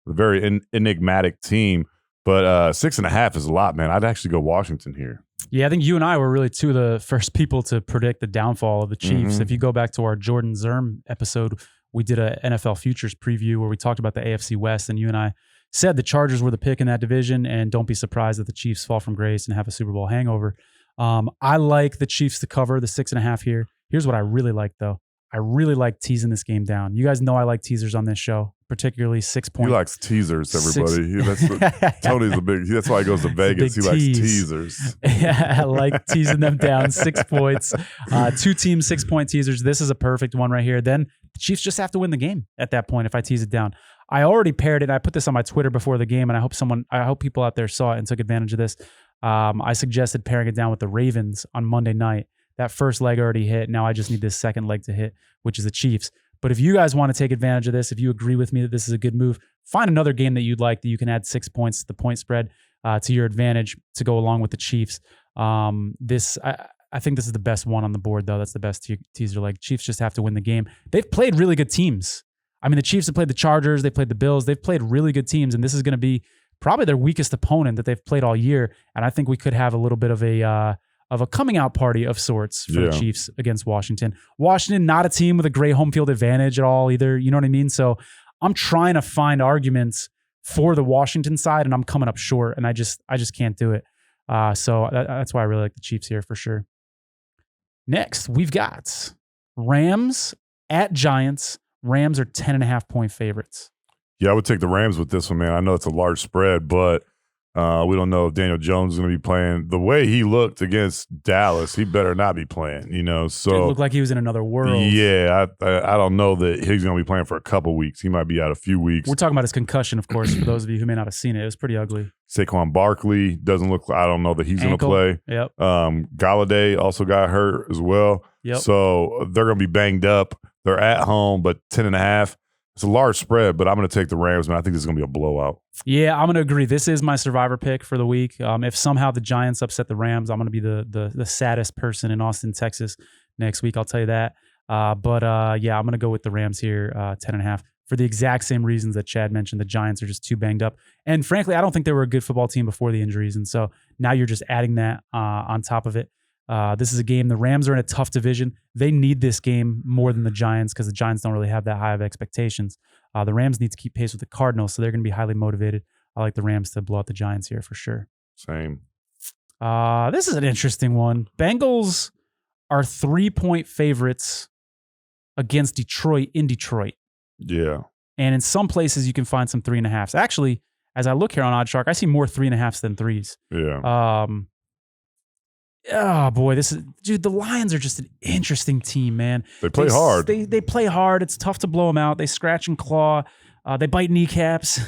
A very enigmatic team, but 6.5 is a lot, man. I'd actually go Washington here. Yeah, I think you and I were really two of the first people to predict the downfall of the Chiefs. Mm-hmm. If you go back to our Jordan Zerm episode, we did a NFL futures preview where we talked about the AFC West, and you and I said the Chargers were the pick in that division, and don't be surprised that the Chiefs fall from grace and have a Super Bowl hangover. I like the Chiefs to cover the 6.5 here. Here's what I really like, though. I really like teasing this game down. You guys know I like teasers on this show, particularly 6 points. He likes teasers, everybody. Tony's a big. That's why he goes to Vegas. He likes teasers. Yeah, I like teasing them down. 6 points. 2 team 6-point teasers. This is a perfect one right here. Then the Chiefs just have to win the game at that point if I tease it down. I already paired it. I put this on my Twitter before the game, and I hope people out there saw it and took advantage of this. I suggested pairing it down with the Ravens on Monday night. That first leg already hit. Now I just need this second leg to hit, which is the Chiefs. But if you guys want to take advantage of this, if you agree with me that this is a good move, find another game that you'd like that you can add 6 points to the point spread to your advantage to go along with the Chiefs. I think this is the best one on the board, though. That's the best teaser leg. Chiefs just have to win the game. They've played really good teams. I mean, the Chiefs have played the Chargers. They played the Bills. They've played really good teams, and this is going to be probably their weakest opponent that they've played all year. And I think we could have a little bit of a coming out party of sorts for the Chiefs against Washington. Washington, not a team with a great home field advantage at all either. You know what I mean? So I'm trying to find arguments for the Washington side, and I'm coming up short, and I just can't do it. So that's why I really like the Chiefs here for sure. Next, we've got Rams at Giants. Rams are 10.5-point favorites. Yeah, I would take the Rams with this one, man. I know it's a large spread, but We don't know if Daniel Jones is going to be playing. The way he looked against Dallas, he better not be playing, So it looked like he was in another world. Yeah, I don't know that he's going to be playing for a couple weeks. He might be out a few weeks. We're talking about his concussion, of course, for those of you who may not have seen it. It was pretty ugly. Saquon Barkley doesn't look. I don't know that he's going to play. Yep. Galladay also got hurt as well. Yep. So they're going to be banged up. They're at home, but 10.5. It's a large spread, but I'm going to take the Rams, man. I think this is going to be a blowout. Yeah, I'm going to agree. This is my survivor pick for the week. If somehow the Giants upset the Rams, I'm going to be the saddest person in Austin, Texas next week. I'll tell you that. But I'm going to go with the Rams here, 10.5, for the exact same reasons that Chad mentioned. The Giants are just too banged up. And frankly, I don't think they were a good football team before the injuries. And so now you're just adding that on top of it. This is a game. The Rams are in a tough division. They need this game more than the Giants because the Giants don't really have that high of expectations. The Rams need to keep pace with the Cardinals, so they're going to be highly motivated. I like the Rams to blow out the Giants here for sure. Same. This is an interesting one. Bengals are 3-point favorites against Detroit in Detroit. Yeah. And in some places you can find some 3.5s. Actually, as I look here on OddsShark, I see more 3.5s than 3s. Yeah. Oh boy, the Lions are just an interesting team, man. They play hard. They play hard. It's tough to blow them out. They scratch and claw. They bite kneecaps,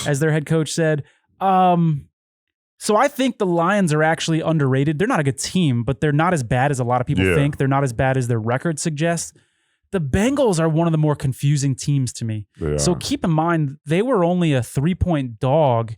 as their head coach said. So I think the Lions are actually underrated. They're not a good team, but they're not as bad as a lot of people think. They're not as bad as their record suggests. The Bengals are one of the more confusing teams to me. So keep in mind, they were only a 3-point dog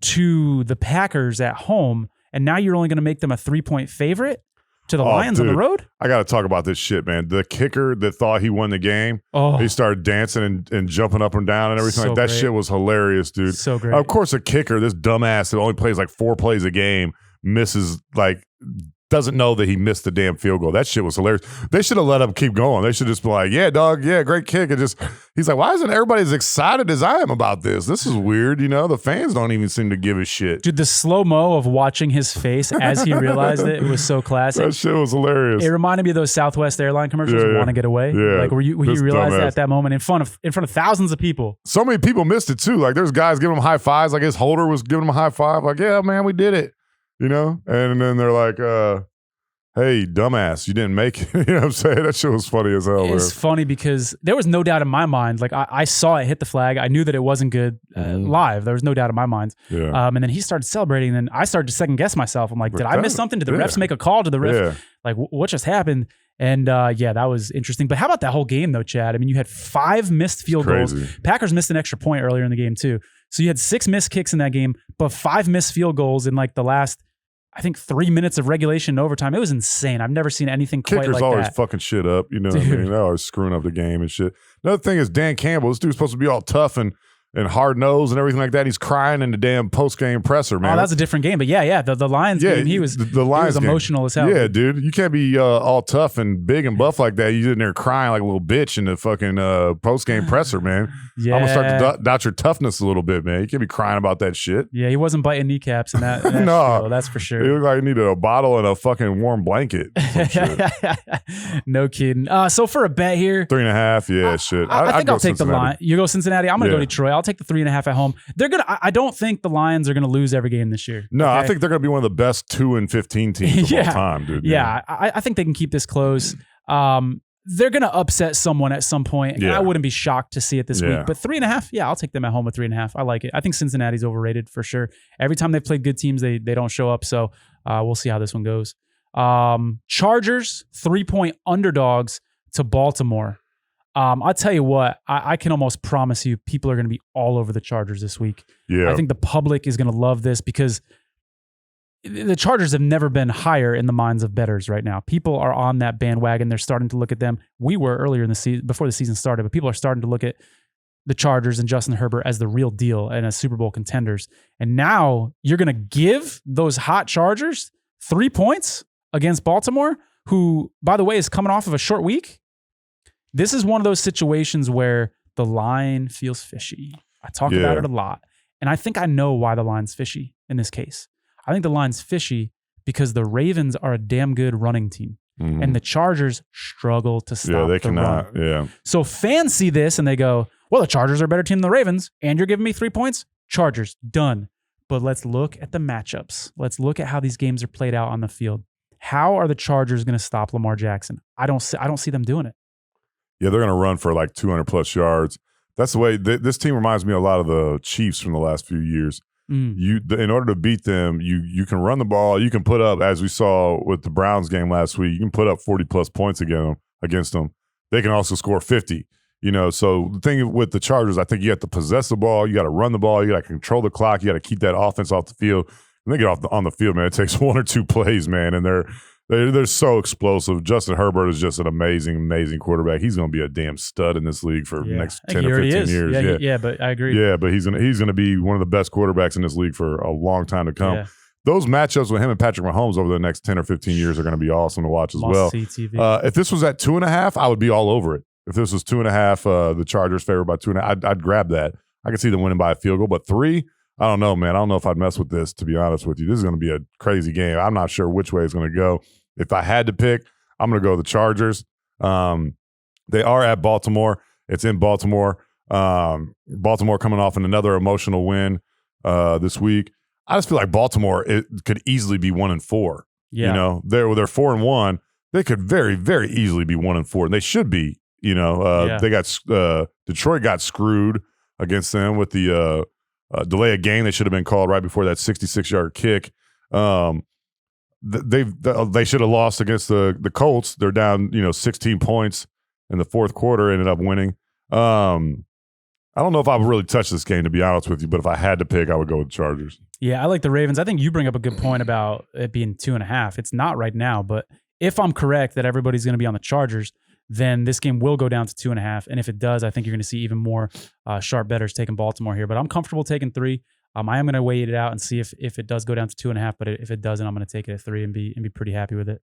to the Packers at home. And now you're only going to make them a 3-point favorite to the Lions on the road? I got to talk about this shit, man. The kicker that thought he won the game, he started dancing and jumping up and down and everything. That shit was hilarious, dude. So great. Of course, a kicker, this dumbass that only plays like 4 plays a game, misses doesn't know that he missed the damn field goal. That shit was hilarious. They should have let him keep going. They should just be like, yeah, dog, yeah, great kick. And he's like, why isn't everybody as excited as I am about this? This is weird. The fans don't even seem to give a shit. Dude, the slow-mo of watching his face as he realized it was so classic. That shit was hilarious. It reminded me of those Southwest airline commercials, Want to Get Away. Yeah. Like, where you realize that at that moment in front of thousands of people. So many people missed it too. Like, there's guys giving him high fives. Like, his holder was giving him a high five. Like, yeah, man, we did it. And then they're like, hey, dumbass, you didn't make it. You know what I'm saying? That shit was funny as hell. It's funny because there was no doubt in my mind. Like, I saw it hit the flag. I knew that it wasn't good live. There was no doubt in my mind. Yeah. And then he started celebrating. And then I started to second guess myself. I'm like, did I miss something? Did the refs make a call to the ref? Yeah. Like, what just happened? And that was interesting. But how about that whole game, though, Chad? I mean, you had 5 missed field goals. Packers missed an extra point earlier in the game, too. So you had 6 missed kicks in that game, but 5 missed field goals in like the last, I think, 3 minutes of regulation and overtime. It was insane. I've never seen anything quite like that. Kickers always fucking shit up. You know what I mean? They're always screwing up the game and shit. Another thing is Dan Campbell. This dude's supposed to be all tough and hard-nosed and everything like that. He's crying in the damn post-game presser, man. Oh, that's a different game. But the Lions game, he was emotional as hell. Yeah, dude. You can't be all tough and big and buff like that. You're in there crying like a little bitch in the fucking post-game presser, man. Yeah. I'm going to start to doubt your toughness a little bit, man. You can't be crying about that shit. Yeah, he wasn't biting kneecaps in that no, show, that's for sure. He looked like he needed a bottle and a fucking warm blanket. No kidding. So for a bet here. 3.5, yeah, shit. I think I'll take the line. You go Cincinnati. I'm going to go Detroit. I'll take the 3.5 at home. I don't think the Lions are going to lose every game this year. No, okay? I think they're going to be one of the best 2-15 teams of all time, dude. Yeah, I think they can keep this close. They're going to upset someone at some point. And I wouldn't be shocked to see it this week. But 3.5, I'll take them at home with 3.5. I like it. I think Cincinnati's overrated for sure. Every time they've played good teams, they don't show up. So we'll see how this one goes. Chargers, 3-point underdogs to Baltimore. I'll tell you what, I can almost promise you people are going to be all over the Chargers this week. Yeah. I think the public is going to love this because the Chargers have never been higher in the minds of bettors right now. People are on that bandwagon. They're starting to look at them. We were earlier in the season, before the season started, but people are starting to look at the Chargers and Justin Herbert as the real deal and as Super Bowl contenders. And now you're going to give those hot Chargers 3 points against Baltimore, who, by the way, is coming off of a short week. This is one of those situations where the line feels fishy. I talk about it a lot. And I think I know why the line's fishy in this case. I think the line's fishy because the Ravens are a damn good running team. Mm-hmm. And the Chargers struggle to stop they cannot. run. Yeah. So fans see this and they go, well, the Chargers are a better team than the Ravens, and you're giving me 3 points? Chargers, done. but let's look at the matchups. Let's look at how these games are played out on the field. How are the Chargers going to stop Lamar Jackson? I don't see them doing it. Yeah, they're going to run for like 200-plus yards. That's the way this team reminds me a lot of the Chiefs from the last few years. In order to beat them, you can run the ball. You can put up, as we saw with the Browns game last week, you can put up 40-plus points against them. They can also score 50. So the thing with the Chargers, I think you have to possess the ball. You got to run the ball. You got to control the clock. You got to keep that offense off the field. When they get on the field, man, it takes 1 or 2 plays, man, and they're so explosive. Justin Herbert is just an amazing quarterback. He's going to be a damn stud in this league for the next 10 or 15 years. Yeah, but I agree. Yeah, but he's gonna be one of the best quarterbacks in this league for a long time to come. Yeah. Those matchups with him and Patrick Mahomes over the next 10 or 15 years are going to be awesome to watch as well. TV. If this was at 2.5, I would be all over it. If this was 2.5, the Chargers favored by 2.5, I'd grab that. I could see them winning by a field goal, but 3, I don't know, man. I don't know if I'd mess with this, to be honest with you. This is going to be a crazy game. I'm not sure which way it's going to go. If I had to pick, I'm going to go with the Chargers. They are at Baltimore. It's in Baltimore. Baltimore coming off another emotional win this week. I just feel like Baltimore, it could easily be 1-4. Yeah. They're 4-1. They could very, very easily be 1-4, and they should be. They got Detroit got screwed against them with the delay of game. They should have been called right before that 66-yard kick. They should have lost against the Colts. They're down 16 points in the fourth quarter. Ended up winning. I don't know if I would really touch this game, to be honest with you, but if I had to pick, I would go with the Chargers. Yeah, I like the Ravens. I think you bring up a good point about it being 2.5. It's not right now, but if I'm correct that everybody's going to be on the Chargers, then this game will go down to 2.5. And if it does, I think you're going to see even more sharp bettors taking Baltimore here. But I'm comfortable taking 3. I am going to wait it out and see if it does go down to 2.5. But if it doesn't, I'm going to take it at 3 and be pretty happy with it.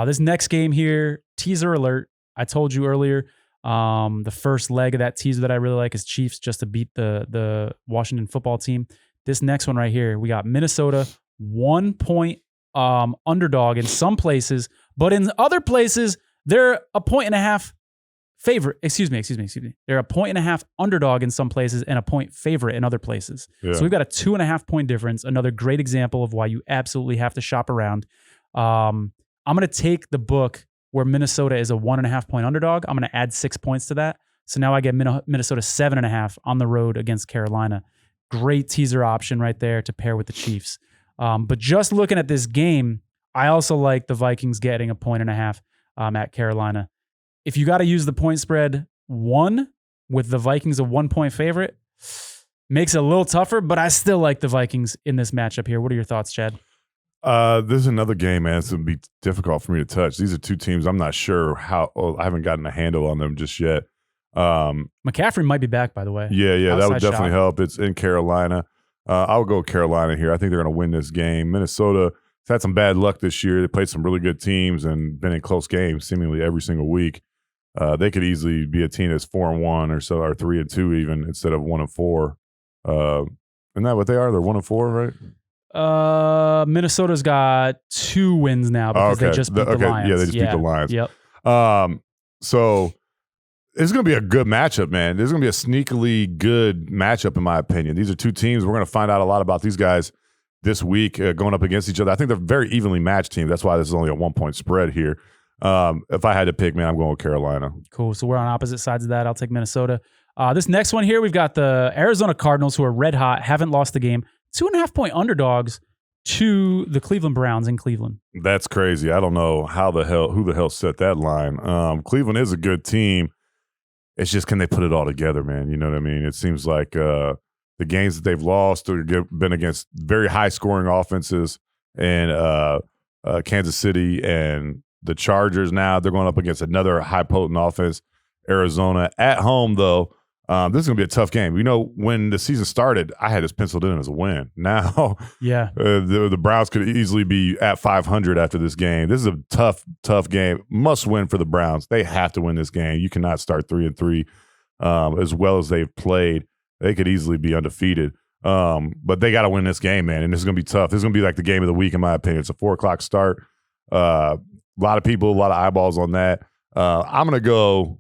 This next game here, teaser alert. I told you earlier, the first leg of that teaser that I really like is Chiefs just to beat the Washington football team. This next one right here, we got Minnesota 1-point underdog in some places, but in other places, they're a 1.5 favorite. Excuse me. They're a 1.5 underdog in some places and a point favorite in other places. Yeah. So we've got a 2.5 point difference. Another great example of why you absolutely have to shop around. I'm going to take the book where Minnesota is a 1.5 point underdog. I'm going to add 6 points to that. So now I get Minnesota 7.5 on the road against Carolina. Great teaser option right there to pair with the Chiefs. But just looking at this game, I also like the Vikings getting a 1.5 at Carolina. If you got to use the point spread 1 with the Vikings a 1-point favorite, makes it a little tougher, but I still like the Vikings in this matchup here. What are your thoughts, Chad? This is another game, man. It's going to be difficult for me to touch. These are two teams I'm not sure how. I haven't gotten a handle on them just yet. McCaffrey might be back, by the way. Yeah, that would definitely help. It's in Carolina. I would go Carolina here. I think they're going to win this game. Minnesota has had some bad luck this year. They played some really good teams and been in close games seemingly every single week. They could easily be a team that's 4-1 or so, or 3-2 even instead of 1-4. Isn't that what they are? They're 1-4, right? Minnesota's got 2 wins now because they just beat the Lions. Yeah, they just beat the Lions. Yep. So it's going to be a good matchup, man. This is going to be a sneakily good matchup, in my opinion. These are two teams. We're going to find out a lot about these guys this week going up against each other. I think they're very evenly matched teams. That's why this is only a 1-point spread here. If I had to pick, man, I'm going with Carolina. Cool. So we're on opposite sides of that. I'll take Minnesota. This next one here, we've got the Arizona Cardinals, who are red hot, haven't lost the game. 2.5-point underdogs to the Cleveland Browns in Cleveland. That's crazy. I don't know who the hell set that line. Cleveland is a good team. It's just, can they put it all together, man? You know what I mean? It seems like the games that they've lost have been against very high-scoring offenses, and Kansas City and the Chargers now. They're going up against another high-potent offense, Arizona. At home, though, this is going to be a tough game. When the season started, I had this penciled in as a win. Now, yeah, the Browns could easily be at 500 after this game. This is a tough game. Must win for the Browns. They have to win this game. You cannot start 3-3 as well as they've played. They could easily be undefeated. But they got to win this game, man. And this is going to be tough. This is going to be like the game of the week, in my opinion. It's a 4:00 start. A lot of people, a lot of eyeballs on that. I'm going to go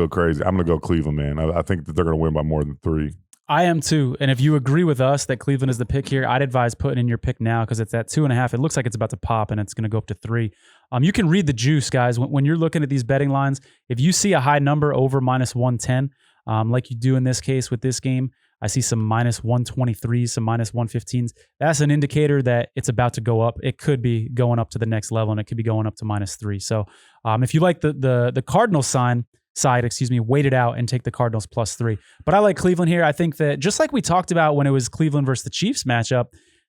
crazy. I'm going to go Cleveland, man. I think that they're going to win by more than 3. I am too. And if you agree with us that Cleveland is the pick here, I'd advise putting in your pick now because it's at 2.5. It looks like it's about to pop and it's going to go up to 3. You can read the juice, guys. When you're looking at these betting lines, if you see a high number over -110, like you do in this case with this game, I see some -123s, some -115s. That's an indicator that it's about to go up. It could be going up to the next level and it could be going up to -3. So if you like the Cardinals side, wait it out and take the Cardinals +3. But I like Cleveland here. I think that just like we talked about when it was Cleveland versus the Chiefs matchup,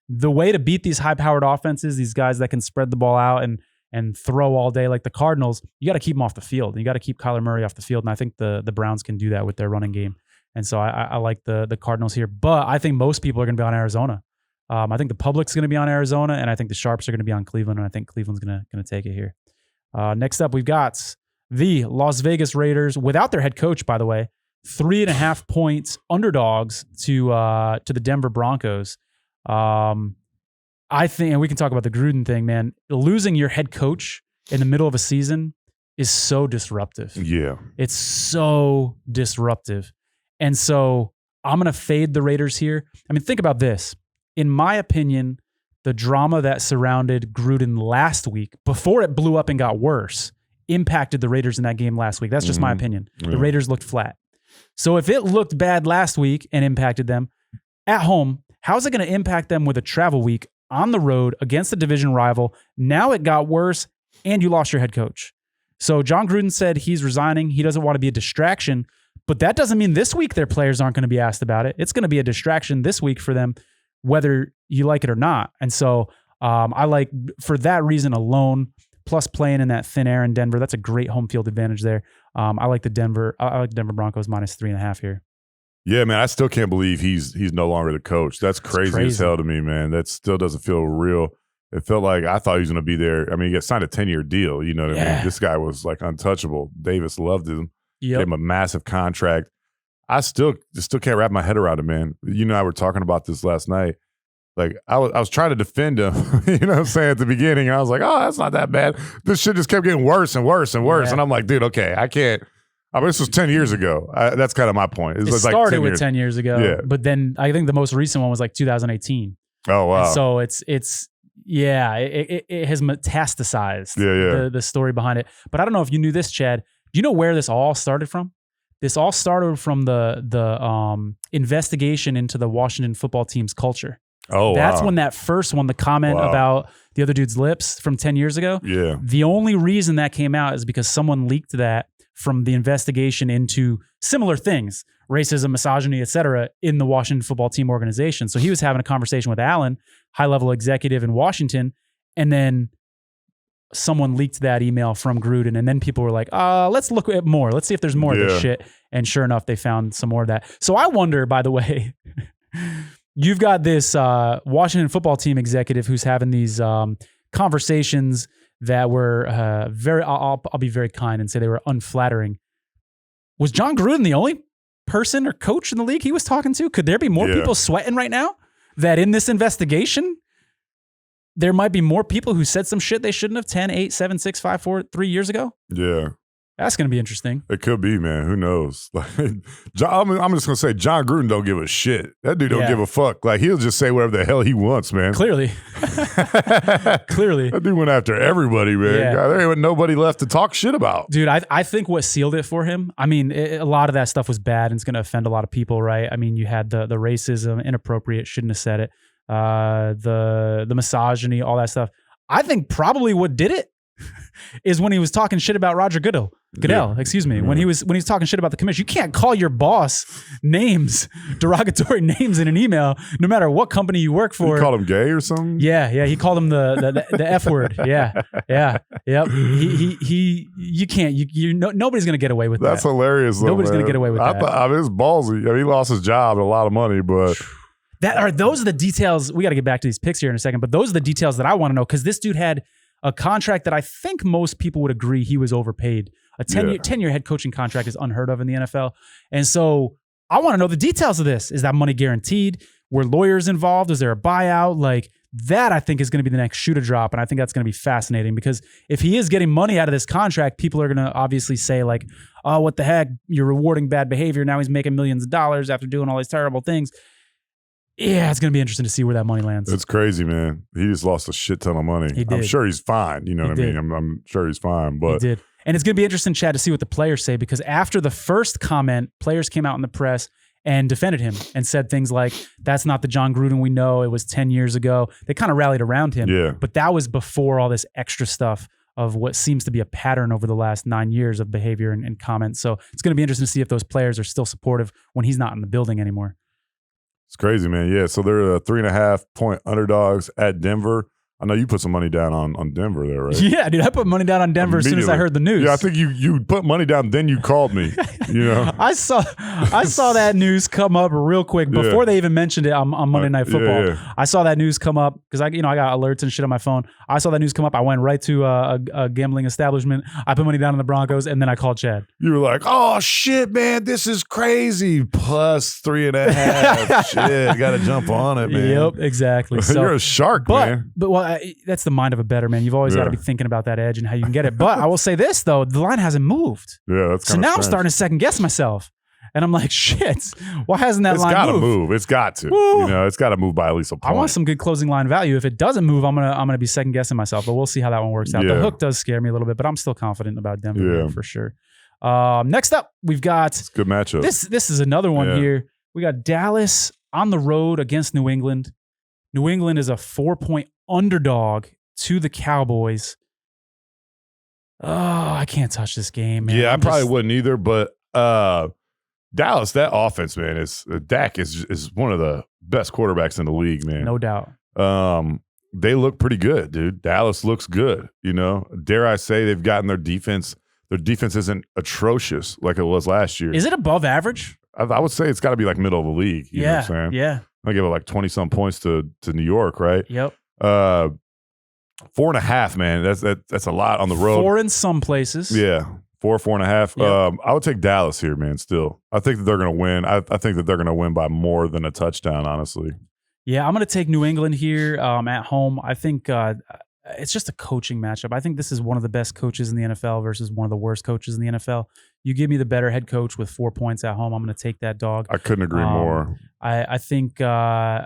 the way to beat these high-powered offenses, these guys that can spread the ball out and throw all day like the Cardinals, you got to keep them off the field. You got to keep Kyler Murray off the field, and I think the Browns can do that with their running game. And so I like the Cardinals here. But I think most people are going to be on Arizona. I think the public's going to be on Arizona, and I think the sharps are going to be on Cleveland, and I think Cleveland's going to take it here. Next up, we've got the Las Vegas Raiders, without their head coach, by the way, 3.5 points underdogs to the Denver Broncos. I think, and we can talk about the Gruden thing, man. Losing your head coach in the middle of a season is so disruptive. Yeah. It's so disruptive. And so I'm going to fade the Raiders here. I mean, think about this. In my opinion, the drama that surrounded Gruden last week, before it blew up and got worse, impacted the Raiders in that game last week. That's just my opinion. The Raiders looked flat. So if it looked bad last week and impacted them at home, how's it going to impact them with a travel week on the road against a division rival? Now it got worse and you lost your head coach. So John Gruden said he's resigning. He doesn't want to be a distraction, but that doesn't mean this week their players aren't going to be asked about it. It's going to be a distraction this week for them, whether you like it or not. And so I like, for that reason alone, plus playing in that thin air in Denver, that's a great home field advantage there. I like the Denver Broncos -3.5 here. Yeah, man, I still can't believe he's no longer the coach. That's crazy as hell to me, man. That still doesn't feel real. It felt like I thought he was going to be there. I mean, he got signed a 10-year deal. You know what I mean? This guy was like untouchable. Davis loved him. Gave him a massive contract. I still can't wrap my head around it, man. You know, I were talking about this last night. Like, I was trying to defend him, you know what I'm saying, at the beginning. And I was like, oh, that's not that bad. This shit just kept getting worse and worse and worse. And I'm like, dude, okay, I can't. I mean, this was 10 years ago. That's kind of my point. It started with 10 years ago, but then I think the most recent one was like 2018. Oh, wow. And so it has metastasized the story behind it. But I don't know if you knew this, Chad. Do you know where this all started from? This all started from the investigation into the Washington football team's culture. Oh, that's when that first one, the comment about the other dude's lips from 10 years ago. Yeah. The only reason that came out is because someone leaked that from the investigation into similar things, racism, misogyny, et cetera, in the Washington football team organization. So he was having a conversation with Allen, high-level executive in Washington, and then someone leaked that email from Gruden, and then people were like, let's look at more. Let's see if there's more of this shit. And sure enough, they found some more of that. So I wonder, by the way, you've got this Washington football team executive who's having these conversations that were I'll be very kind and say they were unflattering. Was John Gruden the only person or coach in the league he was talking to? Could there be more people sweating right now that in this investigation, there might be more people who said some shit they shouldn't have 10, 8, 7, 6, 5, 4, 3 years ago? Yeah. That's going to be interesting. It could be, man. Who knows? Like, I'm just going to say John Gruden don't give a shit. That dude don't give a fuck. Like, he'll just say whatever the hell he wants, man. Clearly. Clearly. That dude went after everybody, man. Yeah. God, there ain't nobody left to talk shit about. Dude, I think what sealed it for him, I mean, a lot of that stuff was bad and it's going to offend a lot of people, right? I mean, you had the racism, inappropriate, shouldn't have said it, the misogyny, all that stuff. I think probably what did it is when he was talking shit about Roger Goodell. When he was talking shit about the commission. You can't call your boss derogatory names in an email, no matter what company you work for. You called him gay or something? Yeah. He called him the F word. Yeah. Yep. You can't. Nobody's gonna get away with that. That's hilarious. Though, nobody's gonna get away with that. I mean, it's ballsy. I mean, he lost his job and a lot of money, but those are the details. We got to get back to these picks here in a second, but those are the details that I want to know because this dude had a contract that I think most people would agree he was overpaid. A 10-year head coaching contract is unheard of in the NFL. And so I want to know the details of this. Is that money guaranteed? Were lawyers involved? Was there a buyout? Like, That I think is going to be the next shoe to drop. And I think that's going to be fascinating because if he is getting money out of this contract, people are going to obviously say like, oh, what the heck? You're rewarding bad behavior. Now he's making millions of dollars after doing all these terrible things. Yeah, it's going to be interesting to see where that money lands. It's crazy, man. He just lost a shit ton of money. He did. I'm sure he's fine. You know what I mean? I'm sure he's fine. But he did. And it's going to be interesting, Chad, to see what the players say because after the first comment, players came out in the press and defended him and said things like, that's not the John Gruden we know. It was 10 years ago. They kind of rallied around him. Yeah. But that was before all this extra stuff of what seems to be a pattern over the last 9 years of behavior and comments. So it's going to be interesting to see if those players are still supportive when he's not in the building anymore. It's crazy, man. Yeah, so they're 3.5 point underdogs at Denver. I know you put some money down on Denver there, right? Yeah, dude, I put money down on Denver as soon as I heard the news. Yeah, I think you put money down, then you called me. You know, I saw that news come up real quick before they even mentioned it on Monday Night Football. Yeah. I saw that news come up because I got alerts and shit on my phone. I saw that news come up. I went right to a gambling establishment. I put money down on the Broncos, and then I called Chad. You were like, "Oh shit, man, this is crazy! Plus 3.5. Shit, got to jump on it, man." Yep, exactly. So, you're a shark, man. But that's the mind of a bettor man. You've always got to be thinking about that edge and how you can get it. But I will say this though, the line hasn't moved. Yeah, that's so now I'm starting to second guess myself, and I'm like, shit, why hasn't that line moved? It's got to move. It's got to. Woo. You know, it's got to move by at least a point. I want some good closing line value. If it doesn't move, I'm gonna be second guessing myself. But we'll see how that one works out. Yeah. The hook does scare me a little bit, but I'm still confident about Denver for sure. Next up, we've got it's a good matchup. This is another one here. We got Dallas on the road against New England. New England is a 4-point underdog to the Cowboys. Oh, I can't touch this game, man. Yeah, I probably wouldn't either. But Dallas, that offense, man, Dak is one of the best quarterbacks in the league, man. No doubt. They look pretty good, dude. Dallas looks good. You know, dare I say they've gotten their defense. Their defense isn't atrocious like it was last year. Is it above average? I would say it's got to be like middle of the league. You know what I'm saying? Yeah. I give it like 20-some points to New York, right? Yep. 4.5, man. That's a lot on the road. 4 in some places. Yeah. 4.5. Yep. I would take Dallas here, man, still. I think that they're going to win. I think that they're going to win by more than a touchdown, honestly. Yeah, I'm going to take New England here at home. I think it's just a coaching matchup. I think this is one of the best coaches in the NFL versus one of the worst coaches in the NFL. You give me the better head coach with 4 points at home, I'm going to take that dog. I couldn't agree more. I think, I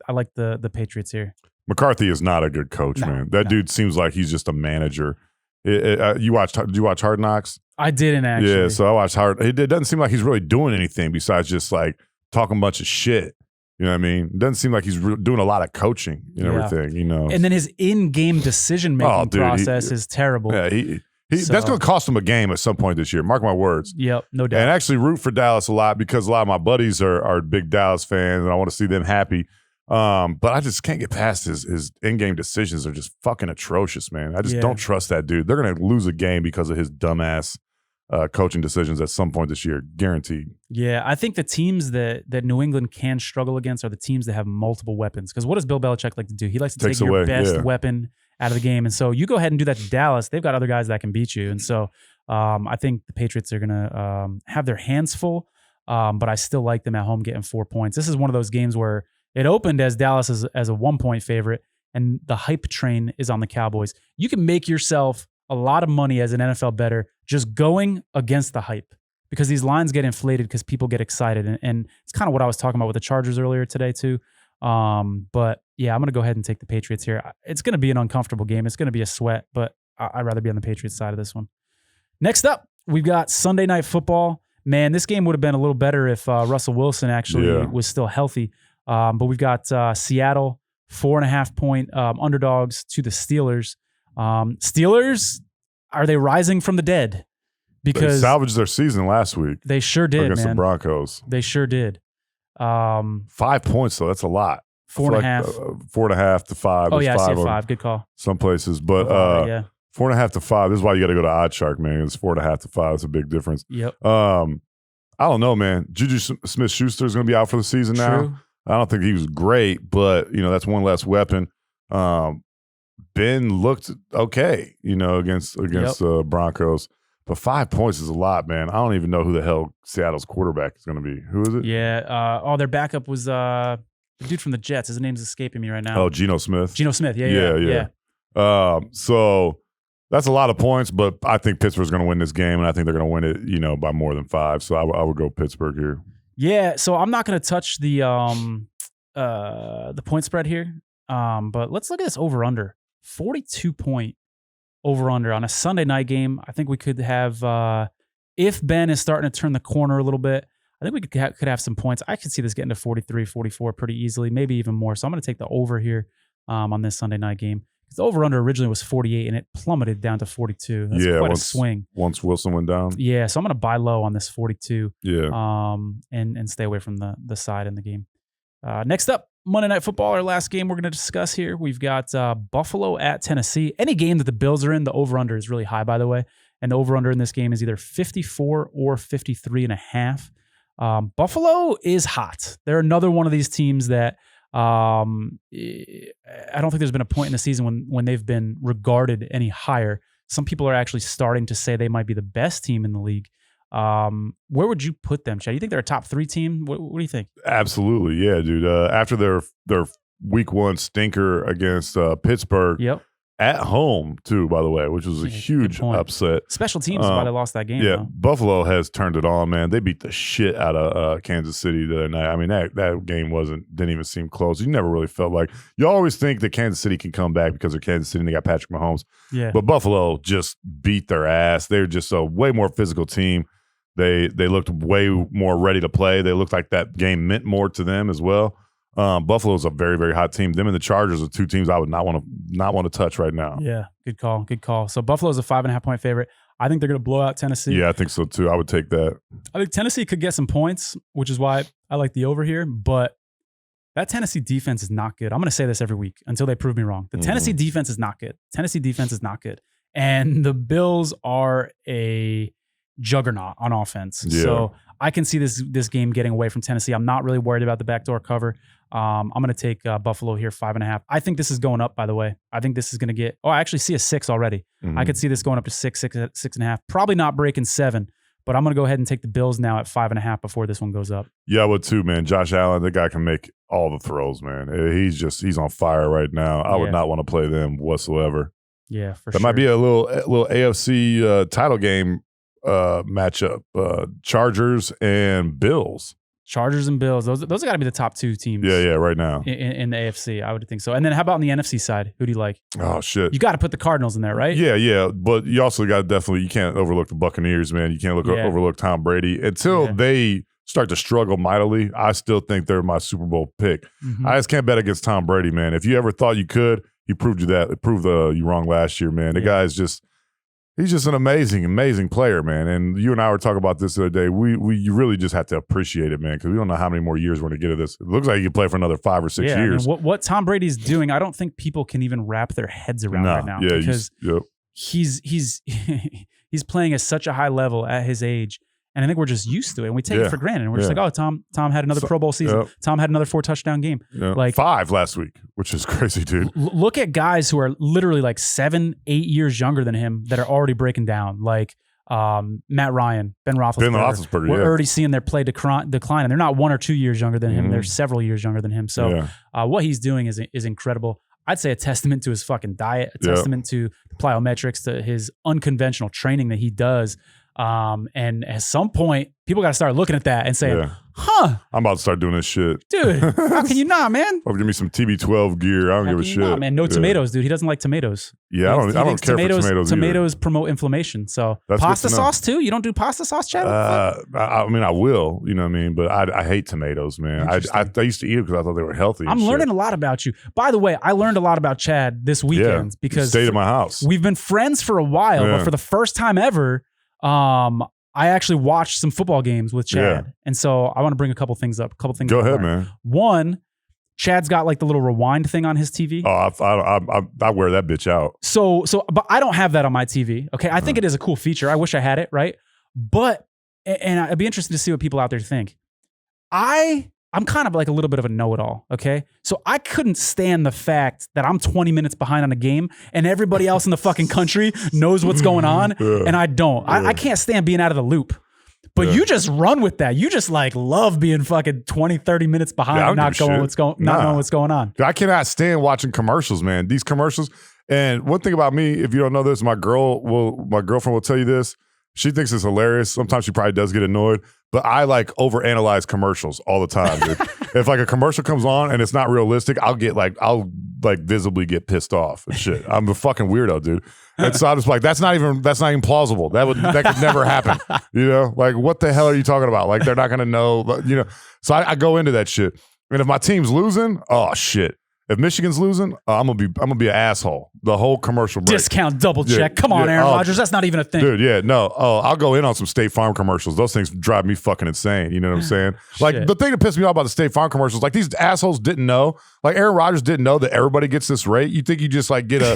like the Patriots here. McCarthy is not a good coach, man. That dude seems like he's just a manager. Did you watch Hard Knocks? I didn't actually. Yeah, so I watched It doesn't seem like he's really doing anything besides just like talking a bunch of shit. You know what I mean? It doesn't seem like he's doing a lot of coaching and everything, you know. And then his in-game decision-making process is terrible. Yeah, that's going to cost him a game at some point this year. Mark my words. Yep, no doubt. And actually root for Dallas a lot because a lot of my buddies are big Dallas fans and I want to see them happy. But I just can't get past his in-game decisions are just fucking atrocious, man. I just don't trust that dude. They're going to lose a game because of his dumbass coaching decisions at some point this year, guaranteed. Yeah, I think the teams that New England can struggle against are the teams that have multiple weapons. Because what does Bill Belichick like to do? He likes to take your best weapon out of the game. And so you go ahead and do that to Dallas. They've got other guys that can beat you. And so I think the Patriots are going to have their hands full, but I still like them at home getting 4 points. This is one of those games where it opened as Dallas as a 1-point favorite, and the hype train is on the Cowboys. You can make yourself a lot of money as an NFL bettor just going against the hype because these lines get inflated because people get excited. And it's kind of what I was talking about with the Chargers earlier today too. But yeah, I'm going to go ahead and take the Patriots here. It's going to be an uncomfortable game. It's going to be a sweat, but I'd rather be on the Patriots side of this one. Next up, we've got Sunday Night Football. Man, this game would have been a little better if Russell Wilson actually was still healthy. But we've got Seattle, 4.5-point underdogs to the Steelers. Steelers, are they rising from the dead? Because they salvaged their season last week. They sure did, against man. the Broncos. They sure did. 5 points, though. That's a lot. 4.5. 4.5 to 5. Oh, yeah, I see 5. Good call. Some places. But 4.5 to 5. This is why you got to go to OddsShark, man. It's 4.5 to 5. It's a big difference. Yep. I don't know, man. Juju Smith-Schuster is going to be out for the season now. True. I don't think he was great, but, you know, that's one less weapon. Ben looked okay, you know, against Broncos. But 5 points is a lot, man. I don't even know who the hell Seattle's quarterback is going to be. Who is it? Yeah. Their backup was The dude from the Jets. His name's escaping me right now. Oh, Geno Smith. Geno Smith. Yeah. So that's a lot of points, but I think Pittsburgh's going to win this game, and I think they're going to win it, by more than 5. So I would go Pittsburgh here. Yeah. So I'm not going to touch the point spread here, but let's look at this over/under. 42-point over/under on a Sunday night game. I think we could have, if Ben is starting to turn the corner a little bit, I think we could have some points. I could see this getting to 43, 44 pretty easily, maybe even more. So I'm going to take the over here on this Sunday night game. The over/under originally was 48, and it plummeted down to 42. That's quite a swing. Once Wilson went down. Yeah, so I'm going to buy low on this 42. Yeah. And stay away from the side in the game. Next up, Monday Night Football, our last game we're going to discuss here. We've got Buffalo at Tennessee. Any game that the Bills are in, the over/under is really high, by the way. And the over/under in this game is either 54 or 53.5. Buffalo is hot. They're another one of these teams that I don't think there's been a point in the season when they've been regarded any higher. Some people are actually starting to say they might be the best team in the league. Where would you put them, Chad? You think they're a top 3 team? What do you think? Absolutely, yeah, dude. After their week 1 stinker against Pittsburgh, at home too, by the way, which was a huge upset. Special teams is why they lost that game. Yeah, though. Buffalo has turned it on, man. They beat the shit out of Kansas City the other night. I mean, that game didn't even seem close. You never really felt like, you always think that Kansas City can come back because they're Kansas City and they got Patrick Mahomes. Yeah. But Buffalo just beat their ass. They're just a way more physical team. They looked way more ready to play. They looked like that game meant more to them as well. Buffalo's a very, very hot team. Them and the Chargers are 2 teams I would not want to touch right now. Yeah, good call. So Buffalo's a 5.5-point favorite. I think they're going to blow out Tennessee. Yeah, I think so too. I would take that. I think Tennessee could get some points, which is why I like the over here. But that Tennessee defense is not good. I'm going to say this every week until they prove me wrong. The Tennessee defense is not good. And the Bills are a juggernaut on offense. Yeah. So I can see this game getting away from Tennessee. I'm not really worried about the backdoor cover. I'm going to take Buffalo here, 5.5. I think this is going up, by the way. I think this is going to get, I actually see a 6 already. I could see this going up to 6.5. Probably not breaking 7, but I'm going to go ahead and take the Bills now at 5.5 before this one goes up. Yeah, I would too, man. Josh Allen, the guy can make all the throws, man. He's on fire right now. I would not want to play them whatsoever. Yeah, for sure. That might be a little AFC title game matchup. Chargers and Bills. Chargers and Bills. Those have got to be the top 2 teams. Yeah, right now. In the AFC, I would think so. And then how about on the NFC side? Who do you like? Oh, shit. You got to put the Cardinals in there, right? Yeah. But you also got you can't overlook the Buccaneers, man. You can't overlook Tom Brady. Until they start to struggle mightily, I still think they're my Super Bowl pick. I just can't bet against Tom Brady, man. If you ever thought you could, he proved you that. It proved you wrong last year, man. The guy's he's just an amazing player, man. And you and I were talking about this the other day. You really just have to appreciate it, man, because we don't know how many more years we're going to get of this. It looks like he can play for another 5 or 6 years. And what Tom Brady's doing, I don't think people can even wrap their heads around right now. Yeah, because he's playing at such a high level at his age. And I think we're just used to it, and we take it for granted. And we're just like, oh, Tom had another Pro Bowl season. Tom had another 4-touchdown game. Like 5 last week, which is crazy, dude. Look at guys who are literally like 7-8 years younger than him that are already breaking down. Like Matt Ryan, Ben Roethlisberger. We're already seeing their play decline, and they're not 1 or 2 years younger than him. They're several years younger than him. So what he's doing is incredible. I'd say a testament to his fucking diet, a testament to the plyometrics, to his unconventional training that he does. And at some point, people got to start looking at that and saying, I'm about to start doing this shit. Dude, how can you not, man? Or give me some TB12 gear. I don't give a shit. Not, man. No tomatoes, dude. He doesn't like tomatoes. Yeah, I don't care for tomatoes. Tomatoes promote inflation. So pasta sauce too? You don't do pasta sauce, Chad? I mean, I will, you know what I mean? But I hate tomatoes, man. I used to eat it because I thought they were healthy. I'm learning a lot about you. By the way, I learned a lot about Chad this weekend because stayed at my house. We've been friends for a while, but for the first time ever, I actually watched some football games with Chad. And so I want to bring a couple things up. Go ahead, man. One, Chad's got like the little rewind thing on his TV. Oh, I wear that bitch out. But I don't have that on my TV. Okay. I think it is a cool feature. I wish I had it. Right. But, and I'd be interested to see what people out there think. I'm kind of like a little bit of a know-it-all, okay? So I couldn't stand the fact that I'm 20 minutes behind on a game and everybody else in the fucking country knows what's going on, and I don't. I can't stand being out of the loop. But you just run with that. You just like love being fucking 20, 30 minutes behind and not knowing what's going on. I cannot stand watching commercials, man. These commercials. And one thing about me, if you don't know this, my girlfriend will tell you this. She thinks it's hilarious. Sometimes she probably does get annoyed, but I like overanalyze commercials all the time, dude. If like a commercial comes on and it's not realistic, I'll visibly get pissed off and shit. I'm a fucking weirdo, dude. And so I was like, that's not even plausible. That could never happen. You know, like what the hell are you talking about? Like they're not gonna know, you know. So I go into that shit. And if my team's losing, oh shit. If Michigan's losing, I'm gonna be an asshole. The whole commercial break. Discount double check. Come on, Aaron Rodgers. That's not even a thing. Dude, yeah, no. Oh, I'll go in on some State Farm commercials. Those things drive me fucking insane. You know what I'm saying? Like the thing that pissed me off about the State Farm commercials, like these assholes didn't know. Like Aaron Rodgers didn't know that everybody gets this rate. You think you just like get a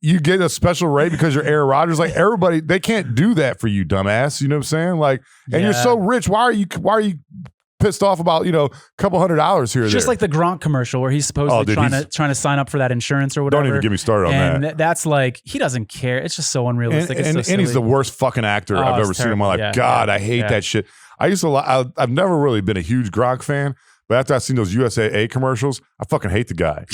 you get a special rate because you're Aaron Rodgers? Like everybody, they can't do that for you, dumbass. You know what I'm saying? Like, and you're so rich. Why are you pissed off about, you know, a couple $100 here or just there. like the Gronk commercial where he's supposedly trying to sign up for that insurance or whatever. Don't even get me started on that. And that's like, he doesn't care. It's just so unrealistic. And he's the worst fucking actor I've ever seen in my life. God, I hate that shit. I've never really been a huge Gronk fan, but after I've seen those USAA commercials, I fucking hate the guy.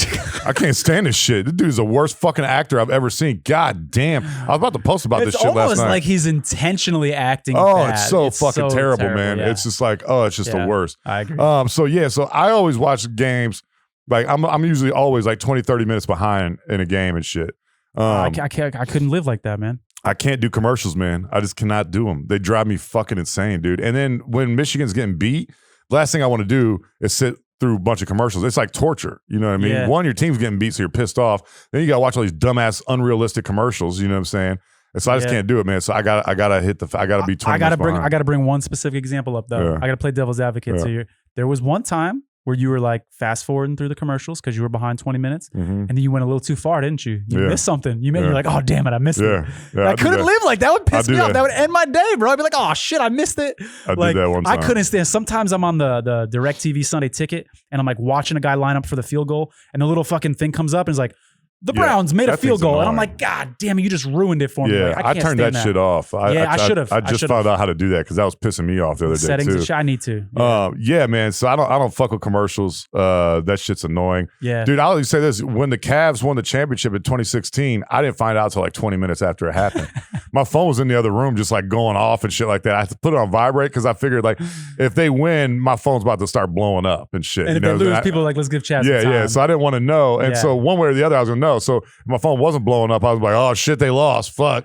I can't stand this shit. This dude's the worst fucking actor I've ever seen. God damn. I was about to post about this shit last night. It's almost like he's intentionally acting bad. It's so fucking terrible, man. Yeah. It's just like, it's just the worst. I agree. So I always watch games. Like I'm usually always like 20, 30 minutes behind in a game and shit. I couldn't live like that, man. I can't do commercials, man. I just cannot do them. They drive me fucking insane, dude. And then when Michigan's getting beat, last thing I want to do is sit through a bunch of commercials. It's like torture. You know what I mean? Yeah. One, your team's getting beat, so you're pissed off. Then you got to watch all these dumbass, unrealistic commercials. You know what I'm saying? And so I just can't do it, man. So I gotta be 20 minutes behind. I gotta bring one specific example up though. Yeah. I gotta play devil's advocate. Yeah. So there was one time where you were like fast forwarding through the commercials because you were behind 20 minutes, and then you went a little too far, didn't you? You missed something. You're like, oh damn it, I missed it. I couldn't live like that. That would piss me off. That would end my day, bro. I'd be like, oh shit, I missed it. I did that one time. I couldn't stand. Sometimes I'm on the DirecTV Sunday Ticket, and I'm like watching a guy line up for the field goal, and the little fucking thing comes up and is like, the Browns made a field goal. And I'm like, God damn it, you just ruined it for me. Yeah, like, I turned that shit off. I should have. I just found out how to do that because that was pissing me off the other day too. I need to. Yeah, man. So I don't fuck with commercials. That shit's annoying. Yeah. Dude, I'll always say this. When the Cavs won the championship in 2016, I didn't find out until like 20 minutes after it happened. My phone was in the other room just like going off and shit like that. I had to put it on vibrate because I figured like if they win, my phone's about to start blowing up and shit. And if they lose, people are like, let's give Chad some time. Yeah. So I didn't want to know. And so one way or the other, I was going to know. So my phone wasn't blowing up. I was like, oh shit, they lost. Fuck.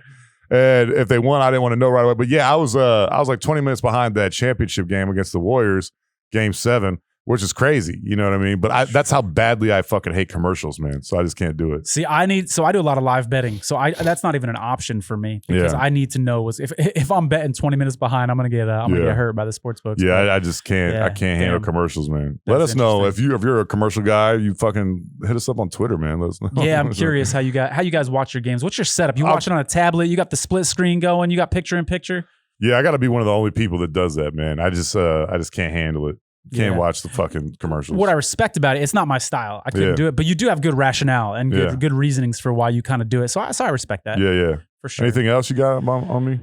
And if they won, I didn't want to know right away. But yeah, I was like 20 minutes behind that championship game against the Warriors, Game 7, which is crazy. You know what I mean? But that's how badly I fucking hate commercials, man. So I just can't do it. See, I do a lot of live betting. So that's not even an option for me because I need to know if I'm betting 20 minutes behind, I'm gonna get hurt by the sportsbooks. Yeah, I just can't. I can't handle commercials, man. Let us know if you're a commercial guy. You fucking hit us up on Twitter, man. Let us know. Yeah, I'm curious how you guys watch your games. What's your setup? You watch it on a tablet? You got the split screen going? You got picture in picture? Yeah, I got to be one of the only people that does that, man. I just can't handle it. Can't watch the fucking commercials. What I respect about it, it's not my style. I couldn't do it, but you do have good rationale and good reasonings for why you kind of do it. So I respect that. Yeah. For sure. Anything else you got on me?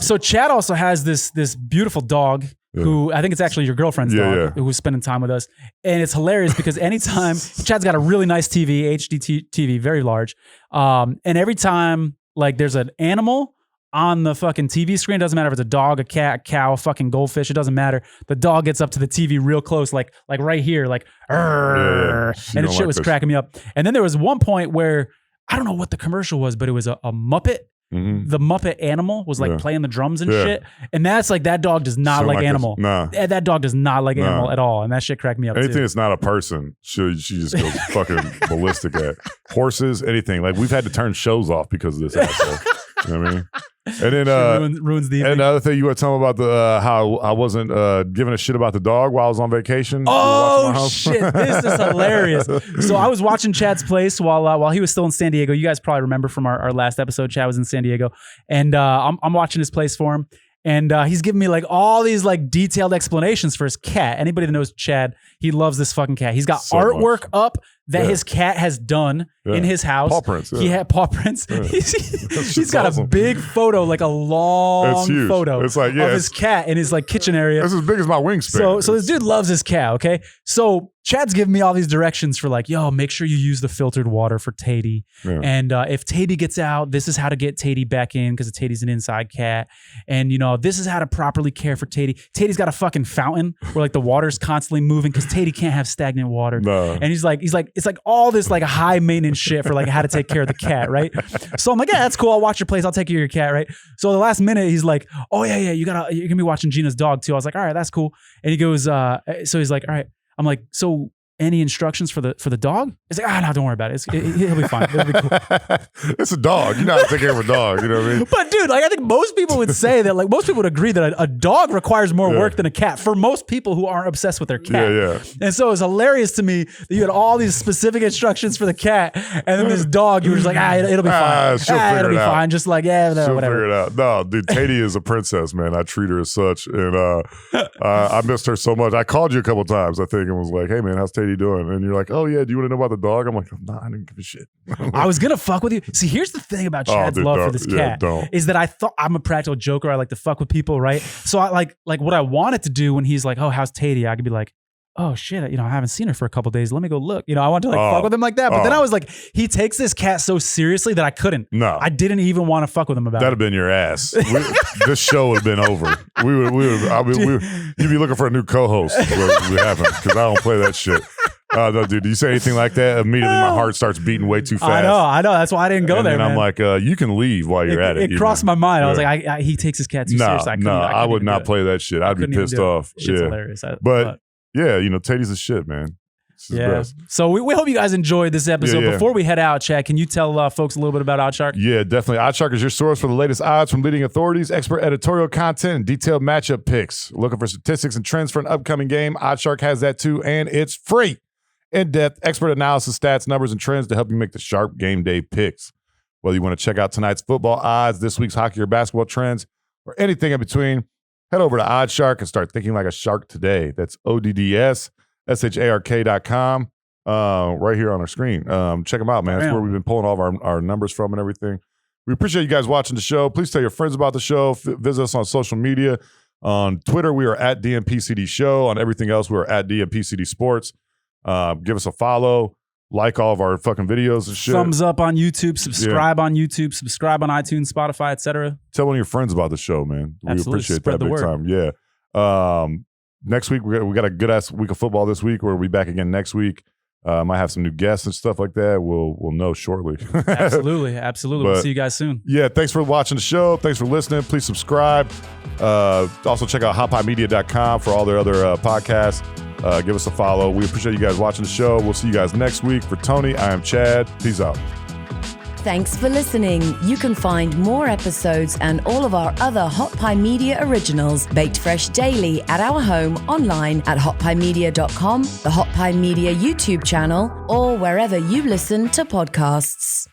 So Chad also has this beautiful dog who I think it's actually your girlfriend's dog who's spending time with us. And it's hilarious because anytime Chad's got a really nice TV, HD TV, very large. And every time like there's an animal on the fucking TV screen, doesn't matter if it's a dog, a cat, a cow, a fucking goldfish, it doesn't matter. The dog gets up to the TV real close, like right here, like, and the shit was cracking me up. And then there was one point where, I don't know what the commercial was, but it was a Muppet. Mm-hmm. The Muppet animal was like playing the drums and shit. And that's like, that dog does not like animal. Nah. That dog does not like animal at all. And that shit cracked me up anything too. That's not a person, she just goes fucking ballistic at. Horses, anything. Like we've had to turn shows off because of this asshole. You know what I mean? And then ruins the evening. And the other thing you were telling me about the how I wasn't giving a shit about the dog while I was on vacation. Oh shit, this is hilarious. So I was watching Chad's place while he was still in San Diego. You guys probably remember from our last episode, Chad was in San Diego, and I'm watching his place for him. And he's giving me like all these like detailed explanations for his cat. Anybody that knows Chad, he loves this fucking cat. He's got artwork up that his cat has done in his house. Paw prints. He had paw prints. Yeah. He's got awesome. A big photo, like a long photo of his cat in his like kitchen area. It's as big as my wingspan. So this dude loves his cat, okay? So Chad's giving me all these directions for like, yo, make sure you use the filtered water for Tatey. Yeah. And if Tatey gets out, this is how to get Tatey back in because Tatey's an inside cat. And, this is how to properly care for Tatey. Tatey's got a fucking fountain where like the water's constantly moving because Tatey can't have stagnant water. No. And he's like, it's like all this like high maintenance shit for like how to take care of the cat, right? So I'm like, yeah, that's cool. I'll watch your place. I'll take care of your cat, right? So the last minute, he's like, oh yeah, you're gonna be watching Gina's dog too. I was like, all right, that's cool. And he goes, so he's like, all right. I'm like, so any instructions for the dog? He's like, no, don't worry about it. He'll be fine. It'll be cool. It's a dog. You know how to take care of a dog. You know what I mean? But dude, like I think most people would say that, like most people would agree that a dog requires more work than a cat for most people who aren't obsessed with their cat. Yeah. And so it's hilarious to me that you had all these specific instructions for the cat, and then this dog, you were just like, it'll be fine. It'll be fine. Just like, whatever. Figure it out. No, dude, Tatey is a princess, man. I treat her as such, and I missed her so much. I called you a couple times, I think, and was like, hey man, how's Tatey doing? And you're like, oh yeah, do you want to know about the dog? I'm like, nah, I didn't give a shit. I was gonna fuck with you. See, here's the thing about Chad's love for this cat is that I thought I'm a practical joker. I like to fuck with people, right? So I like what I wanted to do when he's like, oh, how's Tatey? I could be like, oh shit, I haven't seen her for a couple days. Let me go look. I want to like fuck with him like that. But then I was like, he takes this cat so seriously that I couldn't. No, I didn't even want to fuck with him about it. That'd have been your ass. This show would have been over. You'd be looking for a new co-host. We haven't, because I don't play that shit. No, dude, you say anything like that, immediately my heart starts beating way too fast. I know. That's why I didn't go there, man. I'm like, you can leave while you're at it. It crossed my mind. I was like, he takes his cat too seriously. I would not play that shit. I'd be pissed off. Shit's hilarious. But yeah, Tatey's a shit, man. Yeah. So we hope you guys enjoyed this episode. Yeah. Before we head out, Chad, can you tell folks a little bit about OddsShark? Yeah, definitely. OddsShark is your source for the latest odds from leading authorities, expert editorial content, and detailed matchup picks. Looking for statistics and trends for an upcoming game? OddsShark has that too, and it's free. In-depth expert analysis, stats, numbers, and trends to help you make the sharp game day picks. Whether you want to check out tonight's football odds, this week's hockey or basketball trends, or anything in between, head over to OddsShark and start thinking like a shark today. That's ODDSSHARK.com right here on our screen. Check them out, man. That's where we've been pulling all of our numbers from and everything. We appreciate you guys watching the show. Please tell your friends about the show. Visit us on social media. On Twitter, we are at DNP-CD Show. On everything else, we are at DNP-CD Sports. Give us a follow, like all of our fucking videos and shit. Thumbs up on YouTube, subscribe on YouTube, subscribe on iTunes, Spotify, etc. Tell one of your friends about the show, man. We appreciate that big time. Yeah. Next week, we got a good ass week of football this week. We'll be back again next week. Might have some new guests and stuff like that. We'll know shortly. Absolutely. We'll see you guys soon. Yeah, thanks for watching the show. Thanks for listening. Please subscribe. Also check out hotpiemedia.com for all their other podcasts. Give us a follow. We appreciate you guys watching the show. We'll see you guys next week. For Tony, I am Chad. Peace out. Thanks for listening. You can find more episodes and all of our other Hot Pie Media originals baked fresh daily at our home online at hotpiemedia.com, the Hot Pie Media YouTube channel, or wherever you listen to podcasts.